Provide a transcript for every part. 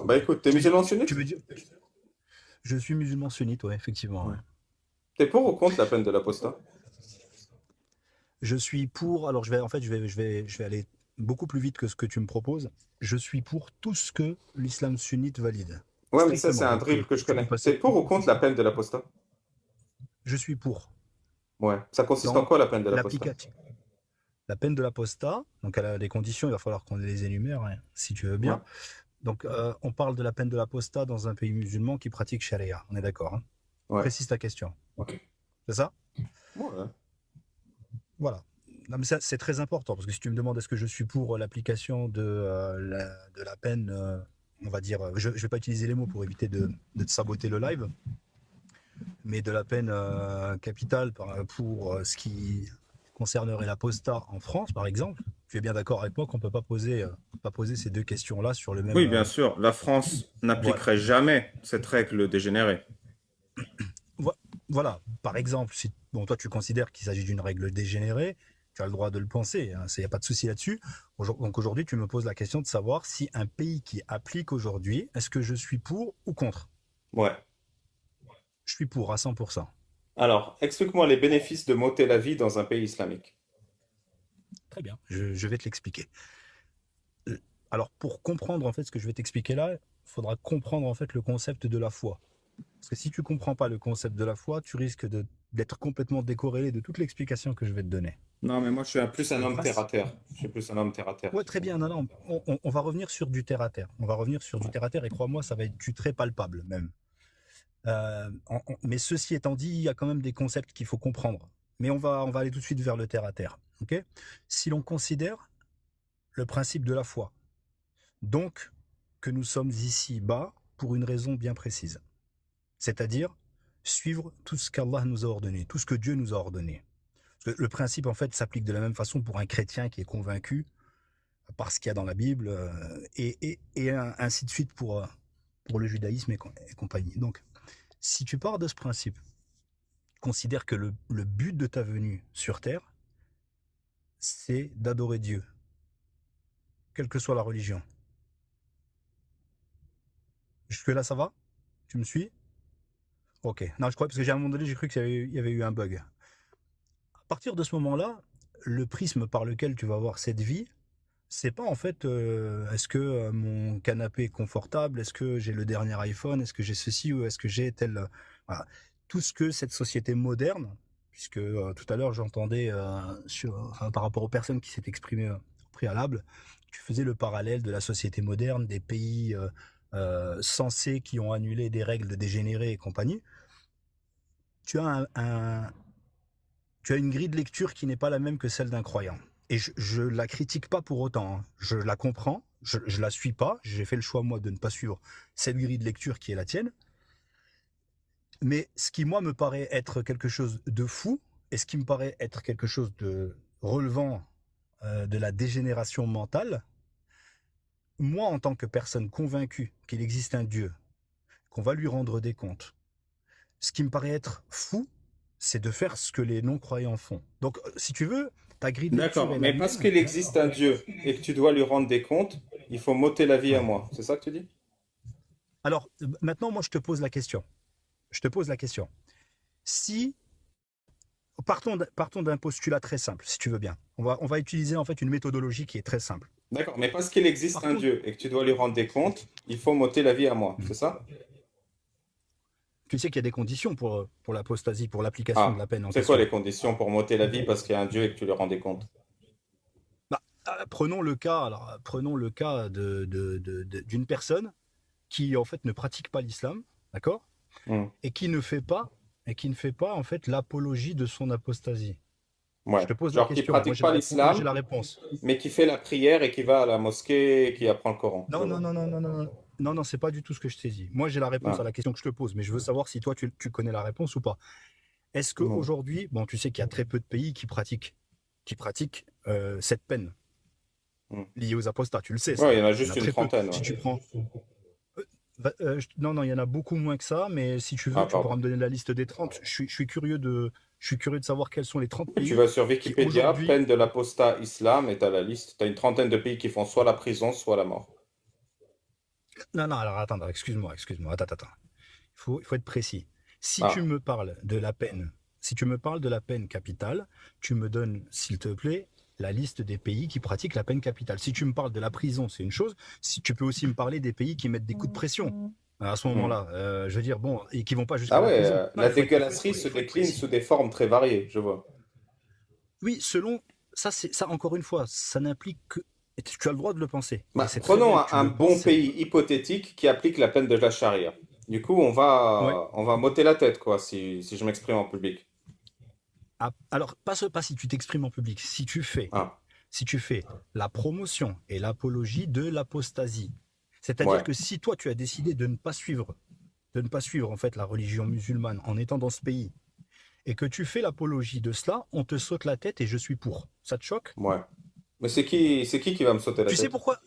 Bah écoute, t'es musulman Tu sunnite? veux dire, je suis musulman sunnite, ouais, effectivement, Ouais. ouais. T'es pour ou contre la peine de l'apostat? Je suis pour, alors je vais aller beaucoup plus vite que ce que tu me proposes. Je suis pour tout ce que l'islam sunnite valide. Ouais, mais ça, c'est Strictement. un Donc, drill que je tu peux connais. T'es passer. pour ou contre la peine de l'apostat? Je suis pour. Ouais. Ça consiste en Dans quoi la peine de l'apostat? l'applicatif. La peine de l'apostat, donc elle a des conditions, il va falloir qu'on les énumère, hein, si tu veux Ouais. bien. Donc, on parle de la peine de l'apostat dans un pays musulman qui pratique charia. On est d'accord, hein? Ouais. Précise ta question. Ok. C'est ça? Ouais. Voilà. Non, mais ça, c'est très important, parce que si tu me demandes est-ce que je suis pour l'application de la peine, on va dire, je ne vais pas utiliser les mots pour éviter de te saboter le live, mais de la peine capitale pour ce qui concernerait l'apostat en France, par exemple, tu es bien d'accord avec moi qu'on ne peut pas poser ces deux questions-là sur le même. Oui, bien sûr. La France Voilà. n'appliquerait jamais cette règle dégénérée. Voilà. Par exemple, si bon, toi tu considères qu'il s'agit d'une règle dégénérée, tu as le droit de le penser, hein, il n'y a pas de souci là-dessus. Donc aujourd'hui, tu me poses la question de savoir si un pays qui applique aujourd'hui, est-ce que je suis pour ou contre? Ouais. Je suis pour à 100%. Alors, explique-moi les bénéfices de m'ôter la vie dans un pays islamique. Très bien, je vais te l'expliquer. Alors pour comprendre en fait ce que je vais t'expliquer là, il faudra comprendre en fait le concept de la foi. Parce que si tu comprends pas le concept de la foi, tu risques d'être complètement décorrélé de toute l'explication que je vais te donner. Non, mais moi, je suis plus un Le homme terre à principe. terre. Je suis plus un homme terre à terre, Ouais, tu très sais. bien. Non, non, on va revenir sur du terre à terre. On va revenir sur du Ouais. terre à terre et crois-moi, ça va être du très palpable même. Mais ceci étant dit, il y a quand même des concepts qu'il faut comprendre. Mais on va aller tout de suite vers le terre à terre. Ok. Si l'on considère le principe de la foi, donc que nous sommes ici bas pour une raison bien précise, c'est-à-dire suivre tout ce qu'Allah nous a ordonné, tout ce que Dieu nous a ordonné. Parce que le principe en fait s'applique de la même façon pour un chrétien qui est convaincu par ce qu'il y a dans la Bible, et ainsi de suite pour le judaïsme et compagnie. Donc, si tu pars de ce principe, considère que le but de ta venue sur Terre, c'est d'adorer Dieu, quelle que soit la religion. Jusque-là, ça va? Tu me suis? Ok. Non, je crois, parce que j'ai à un moment donné, j'ai cru qu'il y avait eu un bug. À partir de ce moment-là, le prisme par lequel tu vas voir cette vie, c'est pas en fait est-ce que mon canapé est confortable, est-ce que j'ai le dernier iPhone, est-ce que j'ai ceci ou est-ce que j'ai tel. Voilà. Tout ce que cette société moderne, puisque tout à l'heure j'entendais enfin, par rapport aux personnes qui s'étaient exprimées au préalable, tu faisais le parallèle de la société moderne, des pays sensés qui ont annulé des règles dégénérées et compagnie. Tu as tu as une grille de lecture qui n'est pas la même que celle d'un croyant. Et je la critique pas pour autant, hein. Je la comprends, je la suis pas, j'ai fait le choix moi de ne pas suivre cette grille de lecture qui est la tienne, mais ce qui moi me paraît être quelque chose de fou, et ce qui me paraît être quelque chose de relevant de la dégénération mentale, moi en tant que personne convaincue qu'il existe un Dieu, qu'on va lui rendre des comptes, ce qui me paraît être fou, c'est de faire ce que les non-croyants font. Donc, si tu veux, ta grille de lecture D'accord. est la Mais parce mienne. qu'il existe un Dieu et que tu dois lui rendre des comptes, il faut m'ôter la vie à Ouais. moi. C'est ça que tu dis? Alors, maintenant, moi, je te pose la question. Je te pose la question. Si, partons d'un postulat très simple, si tu veux bien. On va utiliser en fait une méthodologie qui est très simple. D'accord. Mais parce qu'il existe un Partons, Dieu et que tu dois lui rendre des comptes, il faut m'ôter la vie à moi. C'est ça? tu sais qu'il y a des conditions pour l'apostasie, pour l'application de Ah, la peine en c'est quoi question. les conditions pour m'ôter la vie parce qu'il y a un Dieu et que tu lui rends des comptes? Bah, prenons le cas d'une personne qui en fait ne pratique pas l'islam, d'accord, Hmm. et qui ne fait pas et qui ne fait pas en fait l'apologie de son apostasie. Je Ouais. te pose la Genre qui question. pratique pas Moi j'ai l'islam, la réponse. mais qui fait la prière et qui va à la mosquée et qui apprend le Coran. Je Non, non, vois. non, non, non, non, non. Non, non, c'est pas du tout ce que je t'ai dit. Moi, j'ai la réponse à Ah, la question que je te pose, mais je veux savoir si toi, tu connais la réponse ou pas. Est-ce non. qu'aujourd'hui, bon, tu sais qu'il y a très peu de pays qui pratiquent cette peine Hmm. liée aux apostats. Tu le sais, Ouais, il ça. y en a Il y en juste a une très peu. trentaine, Si ouais. tu prends. Non, non, il y en a beaucoup moins que ça, mais si tu Ah, veux, tu pourras pardon. me donner la liste des 30. Je suis curieux de savoir quels sont les 30 Oui, tu pays vas sur qui Wikipédia, aujourd'hui. peine de l'apostat islam, et t'as la liste. T'as une trentaine de pays qui font soit la prison, soit la mort. Non, non, alors attends, excuse-moi, attends. Il faut être précis. Si tu Ah, me parles de la peine, si tu me parles de la peine capitale, tu me donnes, s'il te plaît, la liste des pays qui pratiquent la peine capitale. Si tu me parles de la prison, c'est une chose. Si tu peux aussi me parler des pays qui mettent des coups de pression. À ce hmm. moment-là, je veux dire, bon, et qui vont pas jusqu'à Ah la ouais, prison. Non, la il dégueulasserie faut, se il faut être décline précis. sous des formes très variées, je vois. Oui, selon ça, ça encore une fois, ça n'implique que. Et tu as le droit de le penser. Et Bah, c'est très prenons bien un, que tu un le penses. bon pays hypothétique qui applique la peine de la charia. Du coup, on Ouais. va, on va m'ôter la tête, quoi, si je m'exprime en public. Ah, alors, pas si tu t'exprimes en public, Ah, si tu fais la promotion et l'apologie de l'apostasie. C'est-à-dire ouais, que si toi tu as décidé de ne pas suivre en fait la religion musulmane en étant dans ce pays, et que tu fais l'apologie de cela, on te saute la tête et je suis pour. Ça te choque? ouais. Mais c'est qui va me sauter la Tu sais tête? pourquoi?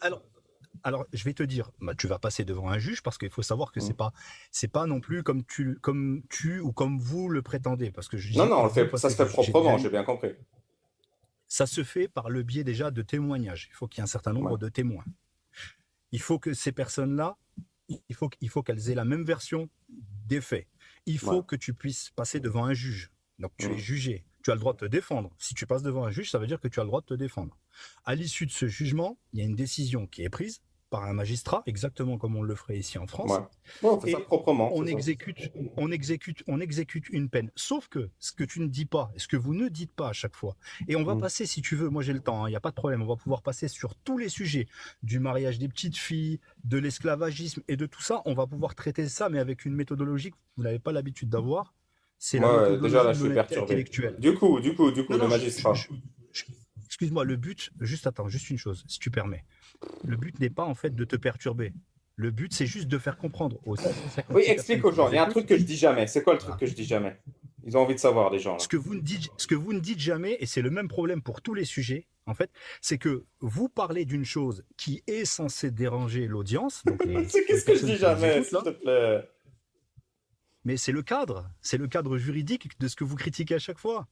Alors, je vais te dire, bah, tu vas passer devant un juge parce qu'il faut savoir que Hmm. c'est pas non plus comme tu ou comme vous le prétendez. Parce que je Non, dis non, vous parce ça que se fait j'ai déjà proprement, j'ai eu. bien compris. Ça se fait par le biais déjà de témoignages. Il faut qu'il y ait un certain Ouais, nombre de témoins. Il faut que ces personnes-là, il faut qu'elles aient la même version des faits. Il ouais. faut que tu puisses passer devant un juge. Donc tu es Hmm. jugé. Tu as le droit de te défendre. Si tu passes devant un juge, ça veut dire que tu as le droit de te défendre. À l'issue de ce jugement, il y a une décision qui est prise par un magistrat, exactement comme on le ferait ici en Ouais. France, Bon, on fait ça et proprement, c'est on ça. exécute, on exécute une peine. Sauf que ce que tu ne dis pas, et ce que vous ne dites pas à chaque fois, et on va Hmm. passer, si tu veux, moi j'ai le temps, il n'y a pas de problème, on va pouvoir passer sur tous les sujets, du mariage des petites filles, de l'esclavagisme et de tout ça, on va pouvoir traiter ça, mais avec une méthodologie que vous n'avez pas l'habitude d'avoir, c'est la Moi, déjà méthodologie là, de je suis l'honnêteté perturbé. intellectuelle. Du coup, Non, le non, magistrat. excuse-moi, le but, juste attends, juste une chose, si tu permets. Le but n'est pas en fait de te perturber. Le but, c'est juste de faire comprendre aux Oui, 56 personnes explique aux qui gens. nous Il y a un écoutent. truc que je dis jamais. C'est quoi le truc Voilà. que je dis jamais? Ils ont envie de savoir, les gens, là. Ce que vous ne dites jamais, et c'est le même problème pour tous les sujets, en fait, c'est que vous parlez d'une chose qui est censée déranger l'audience, donc les, C'est les qu'est-ce que je personnes dis qui nous jamais, écoutent s'il là, te plaît? mais c'est le cadre juridique de ce que vous critiquez à chaque fois.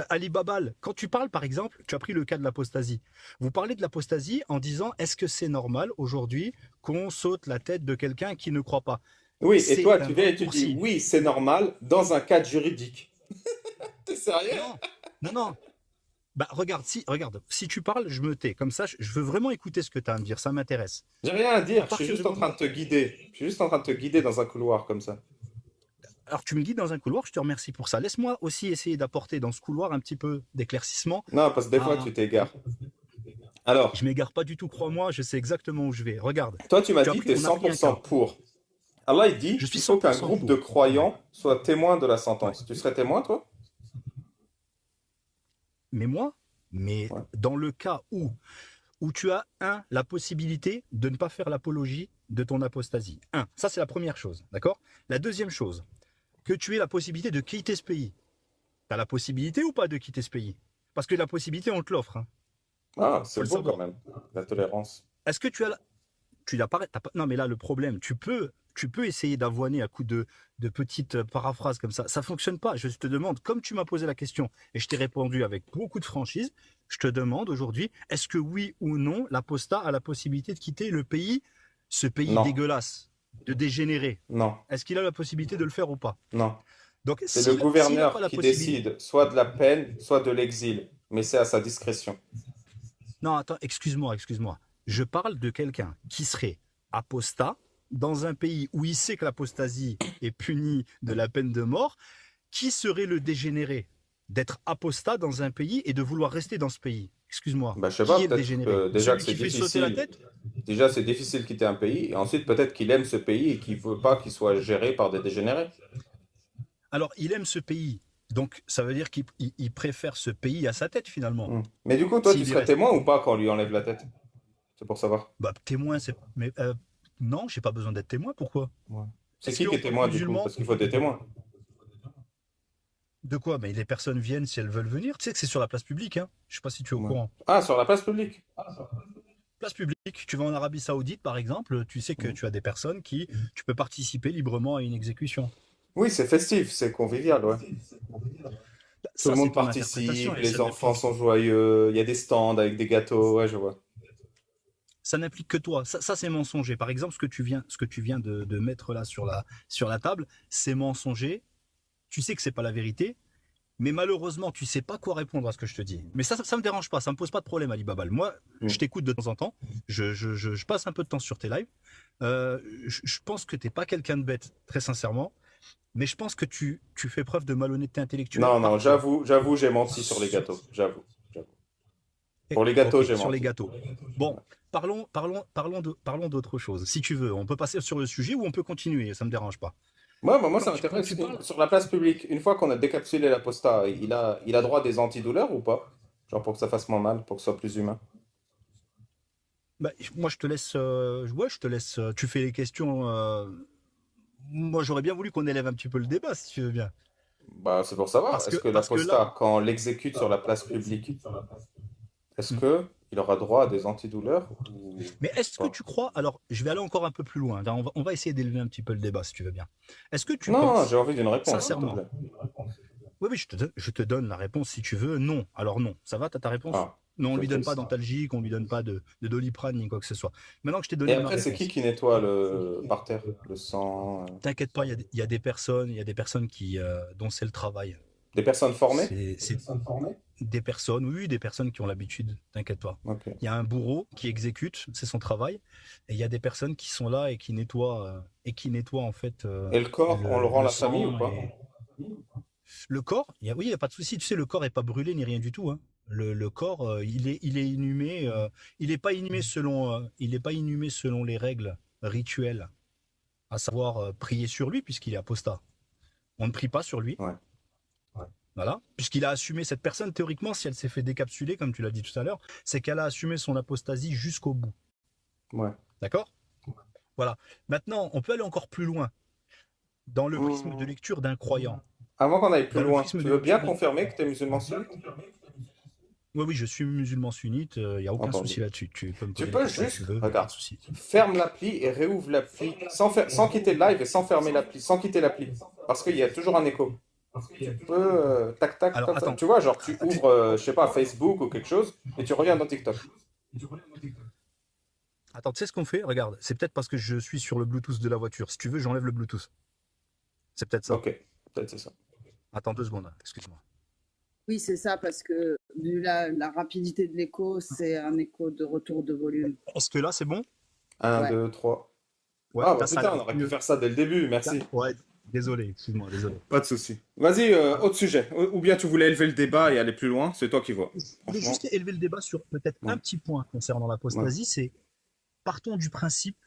Ali Babal, quand tu parles par exemple, tu as pris le cas de l'apostasie. Vous parlez de l'apostasie en disant est-ce que c'est normal aujourd'hui qu'on saute la tête de quelqu'un qui ne croit pas? Oui, et C'est toi, un tu viens et tu dis raccourci. oui, c'est normal dans un cadre juridique. T'es sérieux? Non, non, non. Bah regarde, si tu parles, je me tais. Comme ça, je veux vraiment écouter ce que tu as à me dire, ça m'intéresse. J'ai rien à dire, À je suis partir du juste en train moment. de te guider. Je suis juste en train de te guider dans un couloir comme ça. Alors tu me guides dans un couloir, je te remercie pour ça. Laisse-moi aussi essayer d'apporter dans ce couloir un petit peu d'éclaircissement. Non, parce que des fois, À... tu t'égares. Alors, Je m'égare pas du tout, crois-moi, je sais exactement où je vais. Regarde, toi, tu m'as dit que tu es on a pris un 100% cas. pour. Allah, il Je dit, suis il faut qu'un 100% groupe de pour. Ouais, croyants soit témoin de la ouais. sentence. Tu serais témoin, toi? Mais moi, mais Ouais. dans le cas où tu as, la possibilité de ne pas faire l'apologie de ton apostasie. Ça c'est la première chose, d'accord? La deuxième chose, que tu aies la possibilité de quitter ce pays. Tu as la possibilité ou pas de quitter ce pays? Parce que la possibilité, on te l'offre, hein. Ah, Faut c'est le beau quand savoir. même, la tolérance. Est-ce que tu n'as pas, non mais là le problème, tu peux essayer d'avoiner à coup de petites paraphrases comme ça. Ça fonctionne pas. Je te demande, comme tu m'as posé la question et je t'ai répondu avec beaucoup de franchise, je te demande aujourd'hui, est-ce que oui ou non, l'apostat a la possibilité de quitter le pays, ce pays Non, dégueulasse, de dégénérer? non, Est-ce qu'il a la possibilité de le faire ou pas? non. Donc, C'est le s'il n'a pas gouverneur la qui possibilité. décide soit de la peine, soit de l'exil. Mais c'est à sa discrétion. Non, attends, excuse-moi. Je parle de quelqu'un qui serait apostat dans un pays où il sait que l'apostasie est punie de la peine de mort. Qui serait le dégénéré d'être apostat dans un pays et de vouloir rester dans ce pays? Excuse-moi. Bah, je sais pas, Qui est le peut-être dégénéré? que déjà que Celui c'est qui fait sauter la difficile. tête? Déjà, c'est difficile de quitter un pays. Et ensuite, peut-être qu'il aime ce pays et qu'il veut pas qu'il soit géré par des dégénérés. Alors, il aime ce pays. Donc, ça veut dire qu'il préfère ce pays à sa tête, finalement. Hmm. Mais du coup, toi, tu S'il y serais reste. témoin ou pas quand on lui enlève la tête? C'est pour savoir. Bah, témoin, c'est. Mais non, j'ai pas besoin d'être témoin. Pourquoi? Ouais. C'est Est-ce qui est qu'en tant que témoin du coup? musulman, Parce qu'il faut des témoins. de quoi? Mais les personnes viennent si elles veulent venir. Tu sais que c'est sur la place publique, hein. Je sais pas si tu es au Ouais. courant. Ah, sur la place publique. Place publique, tu vas en Arabie Saoudite, par exemple, tu sais que Hmm. tu as des personnes tu peux participer librement à une exécution. Oui, c'est festif, c'est convivial, ouais. Tout le Ça, c'est monde ton interprétation participe, et les celle de enfants qui. sont joyeux, il y a des stands avec des gâteaux, ouais, je vois. Ça n'implique que toi. Ça c'est mensonger. Par exemple, ce que tu viens de mettre là sur la table, c'est mensonger. Tu sais que c'est pas la vérité, mais malheureusement, tu sais pas quoi répondre à ce que je te dis. Mais ça me dérange pas, ça me pose pas de problème, Ali Babal. Moi, je Hmm. t'écoute de temps en temps. Je passe un peu de temps sur tes lives. Je pense que t'es pas quelqu'un de bête, très sincèrement. Mais je pense que tu fais preuve de malhonnêteté intellectuelle Non, non, parfois. j'avoue, j'ai menti sur les gâteaux. J'avoue. J'avoue. Pour les Ok, gâteaux, j'ai sur les menti. gâteaux. Bon, parlons d'autre chose. Si tu veux, on peut passer sur le sujet ou on peut continuer, ça me dérange pas. Moi, Alors, ça quand m'intéresse. tu parles, Sur la place publique, une fois qu'on a décapsulé l'apostat, il a droit à des antidouleurs ou pas? Genre pour que ça fasse moins mal, pour que ce soit plus humain. bah, moi je te laisse, ouais, je te laisse. Tu fais les questions. Moi, j'aurais bien voulu qu'on élève un petit peu le débat, si tu veux bien. Bah, c'est pour savoir. Est-ce que Parce que là, l'apostat, quand on l'exécute sur la place publique, est-ce que il aura droit à des antidouleurs ou mais est-ce que pas? tu crois, alors je vais aller encore un peu plus loin, on va essayer d'élever un petit peu le débat si tu veux bien. Est-ce que tu Non, j'ai penses, envie d'une réponse, s'il te sincèrement, plaît. oui, oui, je te donne la réponse si tu veux, non. Alors non, ça va, t'as ta réponse? Ah, Non, on c'est lui donne pas triste. d'antalgique, on lui donne pas de doliprane ni quoi que ce soit. Maintenant que je t'ai Et donné ma après, c'est réponse, qui nettoie le par terre, le sang? t'inquiète pas, il y a il y a des personnes qui, dont c'est le travail. Des personnes formées? C'est des personnes, oui, des personnes qui ont l'habitude, t'inquiète pas. Ok. Il y a un bourreau qui exécute, c'est son travail, et il y a des personnes qui sont là et qui nettoient en fait Et le corps, on le rend à le la famille ou sang pas? et le corps. Oui, il y a pas de souci. Tu sais, le corps est pas brûlé ni rien du tout, hein. Le corps, il est inhumé. Il est pas inhumé il est pas inhumé selon les règles rituelles, à savoir prier sur lui puisqu'il est apostat. On ne prie pas sur lui. Ouais. Voilà, puisqu'il a assumé cette personne, théoriquement, si elle s'est fait décapsuler, comme tu l'as dit tout à l'heure, c'est qu'elle a assumé son apostasie jusqu'au bout. Ouais. D'accord. Voilà. Maintenant, on peut aller encore plus loin, dans le prisme de Hmm. lecture d'un croyant. Avant qu'on aille plus Dans le loin, prisme tu de veux bien lecture d'un... confirmer que tu es musulman sunnite? Oui, oui, je suis musulman sunnite, il n'y a aucun Entendu. souci là-dessus. Tu peux me Tu poser les peux questions que tu juste, veux, pas regarde, de souci. ferme l'appli et réouvre l'appli sans quitter le live et sans fermer l'appli, sans quitter l'appli. Parce qu'il y a toujours un écho. Tu peux, tac, tac, Alors, comme ça. attends, Tu vois, genre, tu ouvres, je sais pas, Facebook ou quelque chose et tu reviens dans TikTok. attends, tu sais ce qu'on fait? Regarde, c'est peut-être parce que je suis sur le Bluetooth de la voiture. Si tu veux, j'enlève le Bluetooth. C'est peut-être ça. Ok, peut-être c'est ça. Attends 2 secondes, excuse-moi. Oui, c'est ça, parce que vu la rapidité de l'écho, c'est un écho de retour de volume. Est-ce que là, c'est bon? Un, Ouais. 2, 3. Ouais, Ah bah là, ça a l'air putain, on d'être aurait pu mieux. faire ça dès le début, merci. Ouais, désolé, excuse-moi, désolé. Pas de souci. Vas-y, autre sujet. Ou bien tu voulais élever le débat et aller plus loin, c'est toi qui vois. Je voulais Franchement, juste élever le débat sur peut-être un ouais, petit point concernant ouais. l'apostasie, c'est partons du principe,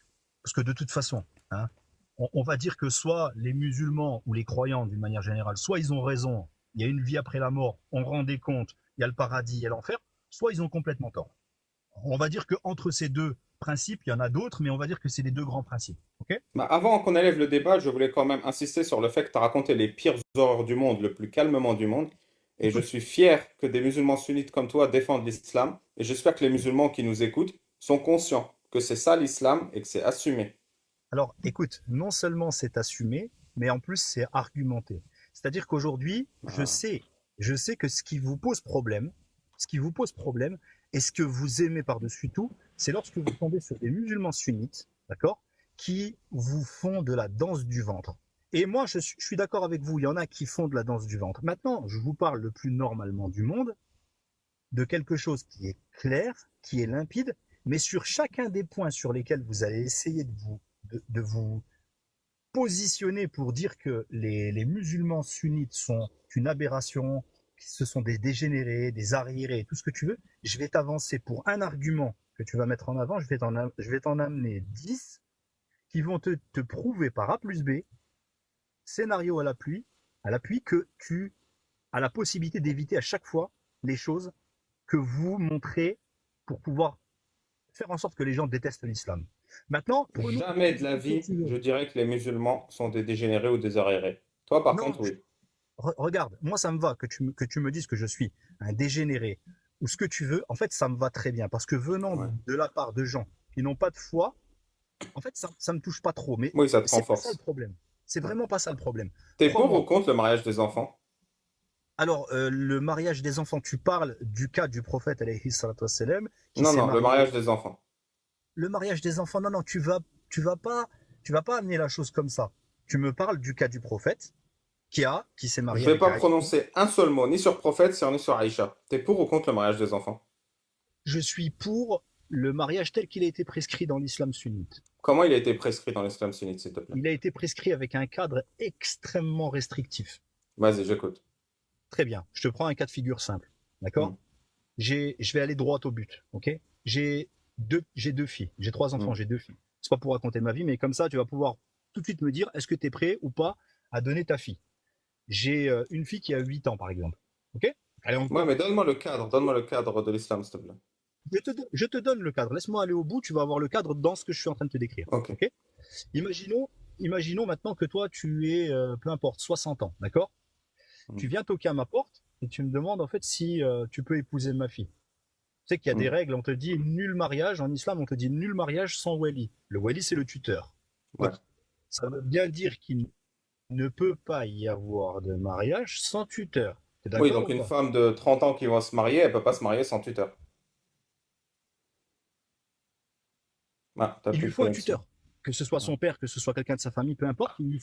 parce que de toute façon, hein, on va dire que soit les musulmans ou les croyants d'une manière générale, soit ils ont raison, il y a une vie après la mort, on rend des comptes, il y a le paradis, il y a l'enfer, soit ils ont complètement tort. On va dire qu'entre ces deux principes, il y en a d'autres, mais on va dire que c'est les deux grands principes. Ok. Bah, avant qu'on élève le débat, je voulais quand même insister sur le fait que tu as raconté les pires horreurs du monde, le plus calmement du monde. Et je Écoute, suis fier que des musulmans sunnites comme toi défendent l'islam. Et j'espère que les musulmans qui nous écoutent sont conscients que c'est ça l'islam et que c'est assumé. alors écoute, non seulement c'est assumé, mais en plus c'est argumenté. C'est-à-dire qu'aujourd'hui, Ah. je sais que ce qui vous pose problème, et ce que vous aimez par-dessus tout, c'est lorsque vous tombez sur des musulmans sunnites, d'accord, qui vous font de la danse du ventre. Et moi, je suis d'accord avec vous, il y en a qui font de la danse du ventre. Maintenant, je vous parle le plus normalement du monde, de quelque chose qui est clair, qui est limpide, mais sur chacun des points sur lesquels vous allez essayer de vous positionner pour dire que les musulmans sunnites sont une aberration, que ce sont des dégénérés, des arriérés, tout ce que tu veux, je vais t'avancer pour un argument que tu vas mettre en avant, je vais t'en amener 10 qui vont te prouver par A plus B, scénario à l'appui, que tu as la possibilité d'éviter à chaque fois les choses que vous montrez pour pouvoir faire en sorte que les gens détestent l'islam. Maintenant, prenons Jamais de la ce que vie, tu veux. je dirais que les musulmans sont des dégénérés ou des arriérés. Toi, par Non, contre, oui. regarde, moi ça me va que tu me dises que je suis un dégénéré ou ce que tu veux. En fait, ça me va très bien parce que venant Ouais. de la part de gens qui n'ont pas de foi, en fait, ça me touche pas trop. Mais Oui, ça te c'est pas ça le renforce. problème. C'est Ouais. vraiment pas ça le problème. T'es pour ou Crois-moi. contre le mariage des enfants? Alors, le mariage des enfants, tu parles du cas du prophète alayhi salatu wassalam, qui Non, s'est non, le marié. mariage des enfants. Le mariage des enfants, non, non, tu vas pas amener la chose comme ça. Tu me parles du cas du prophète qui s'est Je marié vais avec pas Aïcha. prononcer un seul mot, ni sur prophète, ni sur Aïcha. T'es pour ou contre le mariage des enfants? Je suis pour le mariage tel qu'il a été prescrit dans l'islam sunnite. Comment il a été prescrit dans l'islam sunnite, s'il te plaît? Il a été prescrit avec un cadre extrêmement restrictif. Vas-y, j'écoute. Très bien. Je te prends un cas de figure simple. Hmm, D'accord? Je vais aller droit au but. Ok? J'ai deux filles. J'ai trois enfants, hmm, j'ai deux filles. C'est pas pour raconter ma vie, mais comme ça, tu vas pouvoir tout de suite me dire est-ce que tu es prêt ou pas à donner ta fille. J'ai une fille qui a 8 ans, par exemple. Ok? Elle est Ouais, encore. mais donne-moi le cadre de l'islam, s'il te plaît. Je te donne le cadre. Laisse-moi aller au bout. Tu vas avoir le cadre dans ce que je suis en train de te décrire. Ok. Ok? Imaginons, imaginons maintenant que toi, tu es, peu importe, 60 ans. D'accord? Hmm, Tu viens toquer à ma porte et tu me demandes en fait si tu peux épouser ma fille. Tu sais qu'il y a des hmm, règles, on te dit nul mariage, en islam on te dit nul mariage sans wali. Le wali c'est le tuteur. ouais. Donc ça veut bien dire qu'il ne peut pas y avoir de mariage sans tuteur. T'es Oui, d'accord donc ou une pas? femme de 30 ans qui va se marier, elle peut pas se marier sans tuteur. Ah, t'as Il plus lui de faut un connexion. tuteur. Que ce soit Ouais. son père, que ce soit quelqu'un de sa famille, peu importe, il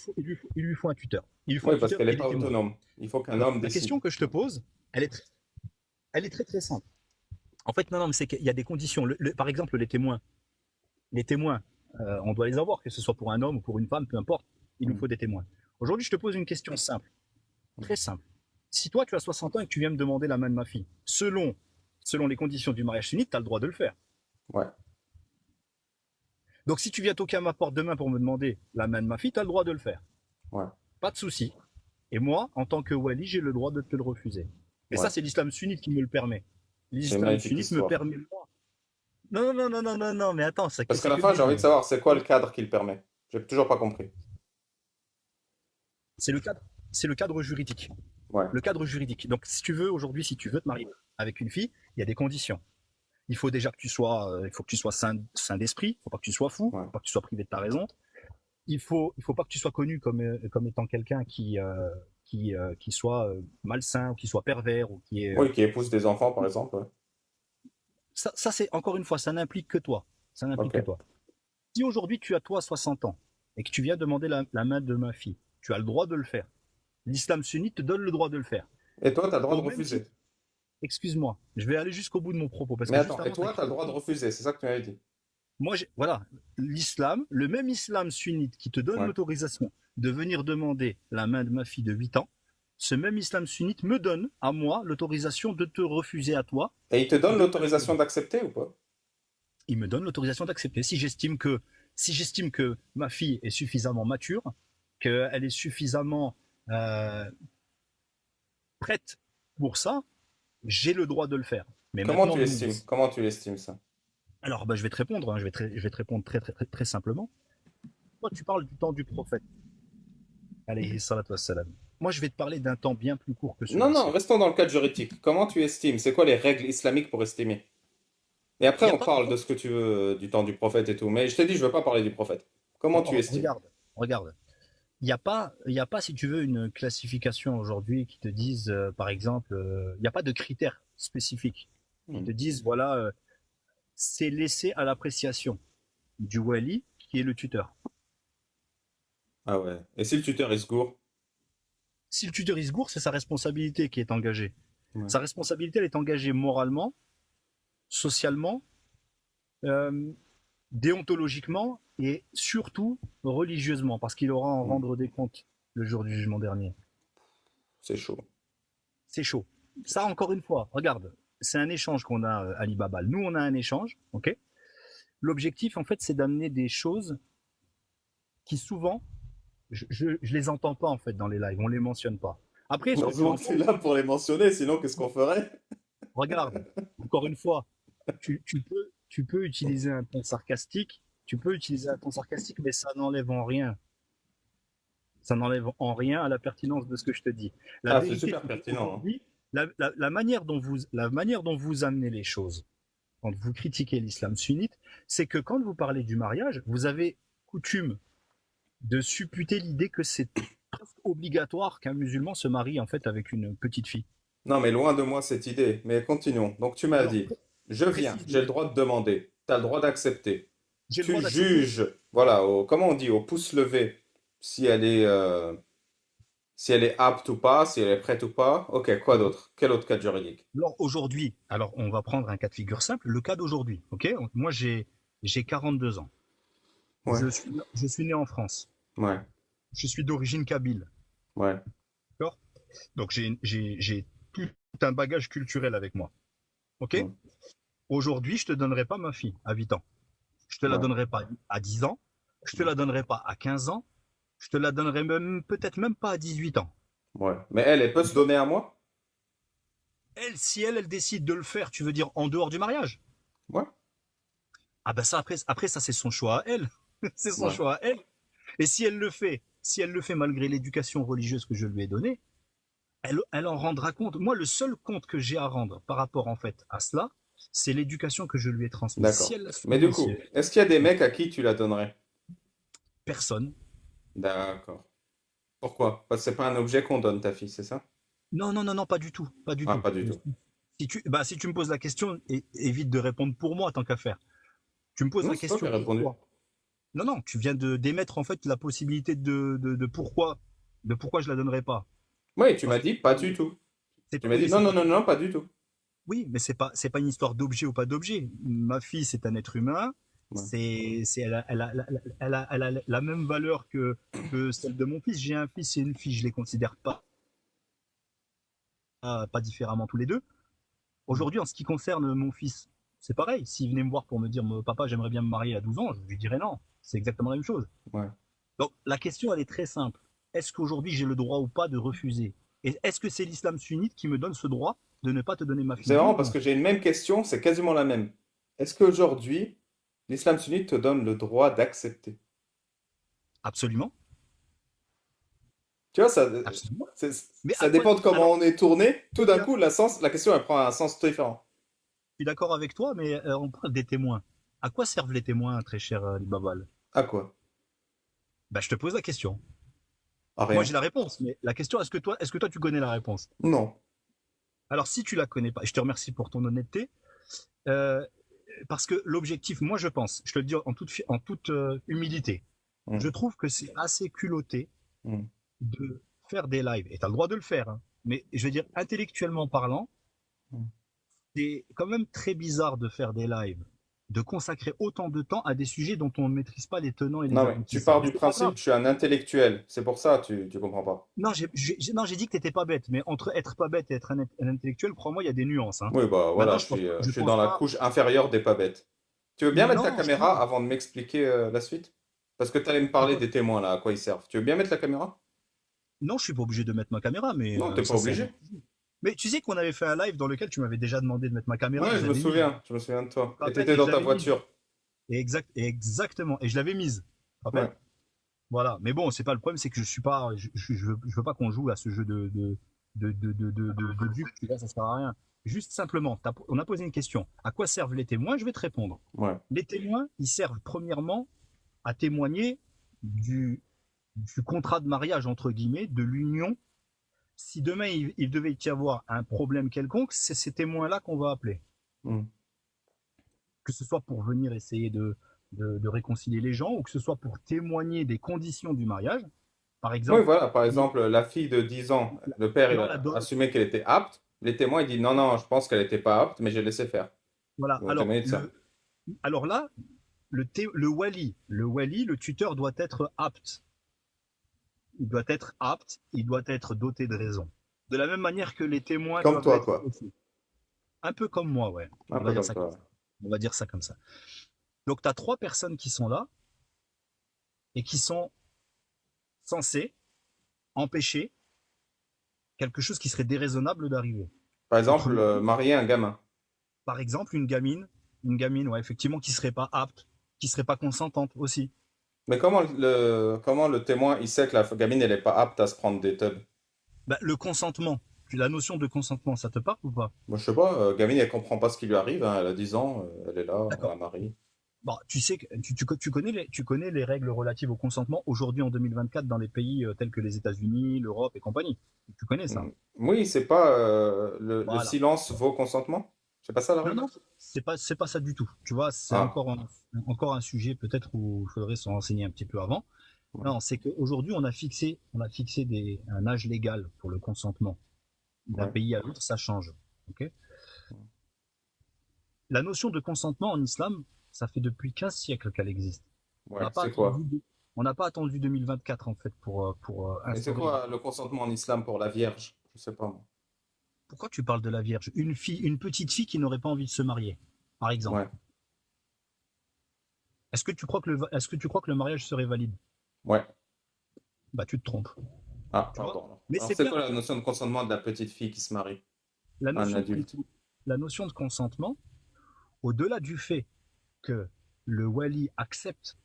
lui faut un tuteur. Il lui faut un Oui, parce tuteur qu'elle et n'est des pas témoins. autonome. Il faut qu'un Donc homme la décide. question que je te pose, elle est très très simple. En fait, non, non, mais c'est qu'il y a des conditions. Par exemple, les témoins, on doit les avoir, que ce soit pour un homme ou pour une femme, peu importe. Il nous Hmm, faut des témoins. Aujourd'hui, je te pose une question simple, hmm. très simple. Si toi, tu as 60 ans et que tu viens me demander la main de ma fille, selon les conditions du mariage sunnite, tu as le droit de le faire. Ouais, Donc, si tu viens toquer à ma porte demain pour me demander la main de ma fille, tu as le droit de le faire. ouais, Pas de souci. Et moi, en tant que wali, j'ai le droit de te le refuser. Mais ouais. ça, c'est l'islam sunnite qui me le permet. C'est une L'islam magnifique sunnite me histoire. permet moi. Non, non, non, non, non, non, mais attends, Parce qu'à c'est la que le fin, j'ai envie début. de savoir, c'est quoi le cadre qui le permet? J'ai toujours pas compris. C'est le cadre, c'est le cadre juridique. Ouais, Le cadre juridique. Donc, si tu veux aujourd'hui, si tu veux te marier avec une fille, il y a des conditions. Il faut déjà que tu sois, il faut que tu sois sain d'esprit. Il faut pas que tu sois fou. Il ouais. faut pas que tu sois privé de ta raison. Il faut pas que tu sois connu comme étant quelqu'un qui soit malsain ou qui soit pervers ou qui est. Oui, qui épouse des enfants, par exemple. Ouais. Ça c'est encore une fois, ça n'implique que toi. Ça n'implique que Ok. toi. Si aujourd'hui tu as toi 60 ans et que tu viens demander la main de ma fille, tu as le droit de le faire. L'islam sunnite te donne le droit de le faire. Et toi, tu as le droit de Au même refuser. titre, excuse-moi, je vais aller jusqu'au bout de mon propos parce Mais que juste attends, et avant, tu as toi, tu as le droit de critiqué. refuser, c'est ça que tu m'avais dit. Moi, voilà, l'islam, le même islam sunnite qui te donne Ouais. l'autorisation de venir demander la main de ma fille de 8 ans, ce même islam sunnite me donne à moi l'autorisation de te refuser à toi Et il te donne de ta l'autorisation fille. d'accepter ou pas? Il me donne l'autorisation d'accepter. Si j'estime que ma fille est suffisamment mature, qu'elle est suffisamment euh, prête pour ça, j'ai le droit de le faire. Mais Comment maintenant, tu nous, l'estimes? Comment tu l'estimes ça? alors bah, je vais te répondre, hein, je vais te répondre très, très, très, très simplement. Toi, tu parles du temps du prophète, alayhi salatu wassalam. Moi, je vais te parler d'un temps bien plus court que Non, non, celui-ci. restons dans le cadre juridique. Comment tu estimes? C'est quoi les règles islamiques pour estimer? Et Il après, n'y a on pas, en parle de fait, ce que tu veux du temps du prophète et tout. Mais je t'ai dit, je veux pas parler du prophète. Comment tu estimes? regarde, regarde. Il y a pas, si tu veux, une classification aujourd'hui qui te dise, par exemple, il n'y a pas de critères spécifiques qui Hmm. te disent, voilà, c'est laissé à l'appréciation du wali qui est le tuteur. Ah ouais. Et si le tuteur il se gourre? Si le tuteur il se gourre, c'est sa responsabilité qui est engagée. Ouais. Sa responsabilité, elle est engagée moralement, socialement, euh, déontologiquement et surtout religieusement, parce qu'il aura à en Hmm. rendre des comptes le jour du jugement dernier. C'est chaud. C'est chaud. C'est Ça, chaud. encore une fois, regarde, c'est un échange qu'on a, Ali Babal. Nous, on a un échange, ok. L'objectif, en fait, c'est d'amener des choses qui souvent, je les entends pas en fait dans les lives, on les mentionne pas. Après, est-ce que tu Heureusement que entends? tu es là pour les mentionner, sinon qu'est-ce qu'on ferait? Regarde, encore une fois, tu peux utiliser un ton sarcastique, mais ça n'enlève en rien. Ça n'enlève en rien à la pertinence de ce que je te dis. La Ah, c'est vérité, super c'est pertinent, hein. qu'aujourd'hui, la manière dont vous amenez les choses, quand vous critiquez l'islam sunnite, c'est que quand vous parlez du mariage, vous avez coutume de supputer l'idée que c'est presque obligatoire qu'un musulman se marie en fait avec une petite fille. Non, mais loin de moi cette idée. Mais continuons. Donc tu m'as Alors, dit, je viens, j'ai le précise-moi. droit de demander, tu as le droit d'accepter. J'ai le tu droit d'accepter. juges, voilà, comment on dit, au pouce levé, si elle est, euh, si elle est apte ou pas, si elle est prête ou pas. Ok, quoi Mhm. d'autre? Quel autre cas juridique? Alors aujourd'hui, alors on va prendre un cas de figure simple, le cas d'aujourd'hui, ok? Moi j'ai 42 ans. Ouais, Je suis né en France. ouais, Je suis d'origine kabyle, ouais. d'accord? Donc j'ai tout un bagage culturel avec moi, ok? Hmm, Aujourd'hui, je te donnerai pas ma fille à 8 ans. Je te la ouais, donnerai pas à 10 ans. Je te la donnerai pas à 15 ans. Je te la donnerai même peut-être même pas à 18 ans. ouais. Mais elle peut se donner à moi? Elle, si elle décide de le faire, tu veux dire en dehors du mariage? Ouais, Ah ben ça après ça c'est son choix à elle. C'est son ouais. choix à elle. Et si elle le fait malgré l'éducation religieuse que je lui ai donnée, elle en rendra compte. Moi, le seul compte que j'ai à rendre par rapport en fait à cela, c'est l'éducation que je lui ai transmise. Si D'accord. elle l'a Mais du suivi, si coup, est-ce qu'il y a des mecs à qui tu la donnerais? personne. D'accord. Pourquoi? Parce que c'est pas un objet qu'on donne ta fille, c'est ça? Non, non, non, non, pas du tout, pas du Ah, tout. pas du tout. Si tu me poses la question, évite de répondre pour moi tant qu'à faire. Tu me poses Non, la c'est toi qui question as répondu. pourquoi. Non, non, tu viens de d'émettre en fait la possibilité de pourquoi je la donnerais pas. Oui, tu Parce m'as que dit pas du tout. Tu m'as dit oui, non, non, non, non, pas du tout. oui, mais c'est pas une histoire d'objet ou pas d'objet. Ma fille, c'est un être humain. Ouais. Elle a la même valeur que celle de mon fils. J'ai un fils et une fille, je les considère pas différemment tous les deux. Aujourd'hui, en ce qui concerne mon fils, c'est pareil. S'il venait me voir pour me dire, papa, j'aimerais bien me marier à 12 ans, je lui dirais non. C'est exactement la même chose. Ouais. Donc, la question, elle est très simple. Est-ce qu'aujourd'hui, j'ai le droit ou pas de refuser? Et est-ce que c'est l'islam sunnite qui me donne ce droit de ne pas te donner ma C'est fille? marrant Oui ou parce non? que j'ai une même question, c'est quasiment la même. Est-ce qu'aujourd'hui, l'islam sunnite te donne le droit d'accepter? Absolument. Tu vois, ça, Absolument. c'est- Mais à ça quoi. dépend de comment Alors, on est tourné. Tout très d'un bien. coup, la question, elle prend un sens différent. Je suis d'accord avec toi, mais on parle des témoins. À quoi servent les témoins, très cher Ali Babal? À quoi? Bah, je te pose la question. À Moi, j'ai rien. la réponse, mais la question, est-ce que toi, tu connais la réponse? Non. Alors, si tu la connais pas, et je te remercie pour ton honnêteté, euh, parce que l'objectif, moi, je pense, je te le dis en toute humilité, je Hmm, trouve que c'est assez culotté hmm, de faire des lives, et tu as le droit de le faire, hein, mais je veux dire, intellectuellement parlant, hmm. c'est quand même très bizarre de faire des lives, de consacrer autant de temps à des sujets dont on ne maîtrise pas les tenants et les Non, mais tu pars aboutissants. Mais du c'est pas principe grave. que je suis un intellectuel. C'est pour ça, tu comprends pas. Non, non, j'ai dit que t'étais pas bête, mais entre être pas bête et être un intellectuel, crois-moi, il y a des nuances. Hein. Oui, bah voilà, Maintenant, je je suis pense dans la pas. couche inférieure des pas bêtes. Tu veux bien mettre ta Non, caméra avant de m'expliquer la suite? Parce que tu allais me parler attends, des témoins là, à quoi ils servent. Tu veux bien mettre la caméra? non, je suis pas obligé de mettre ma caméra, mais Non, t'es pas ça c'est. obligé. Mais tu sais qu'on avait fait un live dans lequel tu m'avais déjà demandé de mettre ma caméra et Ouais, je l'avais mise. je me souviens de Tu toi. te Et rappelles? t'étais Et je dans ta l'avais mise. voiture. Exactement. Et je l'avais mise. Tu te rappelles? Ouais. Voilà. Mais bon, c'est pas le problème, c'est que je suis pas, je veux pas qu'on joue à ce jeu de dupe. Tu vois, ça sert à rien. Juste simplement, on a posé une question. À quoi servent les témoins? Je vais te répondre. Ouais. Les témoins, ils servent premièrement à témoigner du, du contrat de mariage, entre guillemets, de l'union. Si demain il devait y avoir un problème quelconque, c'est ces témoins-là qu'on va appeler. Hmm. Que ce soit pour venir essayer de réconcilier les gens ou que ce soit pour témoigner des conditions du mariage. Par Oui, exemple, voilà, par exemple, la fille de 10 ans, le père, il dans la a dot. assumé qu'elle était apte. Les témoins, ils disent non, non, je pense qu'elle n'était pas apte, mais j'ai laissé faire. Voilà. Ils vont témoigner de ça. Alors là, le wali, le tuteur doit être apte. Il doit être apte, il doit être doté de raison. De la même manière que les témoins Comme doivent toi, l'être quoi. aussi. Un peu comme moi, ouais. Un On va peu dire comme ça comme toi. ça. On va dire ça comme ça. Donc, tu as trois personnes qui sont là et qui sont censées empêcher quelque chose qui serait déraisonnable d'arriver. Par En exemple, premier lieu, marier un gamin. par exemple, une gamine, ouais, effectivement, qui serait pas apte, qui serait pas consentante aussi. Mais comment le témoin, il sait que la gamine, elle n'est pas apte à se prendre des tubs? Bah, le consentement, la notion de consentement, ça te parle ou pas? Moi, je sais pas, gamine, elle comprend pas ce qui lui arrive, hein, elle a 10 ans, elle est là, on la D'accord. marie. Bon, tu sais que tu connais les règles relatives au consentement aujourd'hui en 2024 dans les pays tels que les États-Unis, l'Europe et compagnie. Tu connais ça. Hmm. Oui, c'est pas le Voilà. silence vaut consentement? C'est pas ça la Non, règle? non, c'est pas ça du tout. Tu vois, c'est Ah, encore un sujet peut-être où il faudrait s'en renseigner un petit peu avant. ouais, Non, c'est qu'aujourd'hui, on a fixé un âge légal pour le consentement. D'un ouais, pays à l'autre, ça change. Ok. La notion de consentement en islam, ça fait depuis 15 siècles qu'elle existe. On ouais, n'a pas c'est quoi? attendu, on n'a pas attendu 2024 en fait pour Et c'est instaurer. quoi le consentement en islam pour la Vierge? Je sais pas moi. Pourquoi tu parles de la Vierge? Une fille, une petite fille qui n'aurait pas envie de se marier, par exemple. Ouais, Est-ce que tu crois que le mariage serait valide? ouais. Bah, tu te trompes. Ah, Tu vois? pardon. Mais Alors c'est c'est bien. quoi la notion de consentement de la petite fille qui se marie? La Un notion de, adulte. consent- la notion de consentement, au-delà du fait que le wali accepte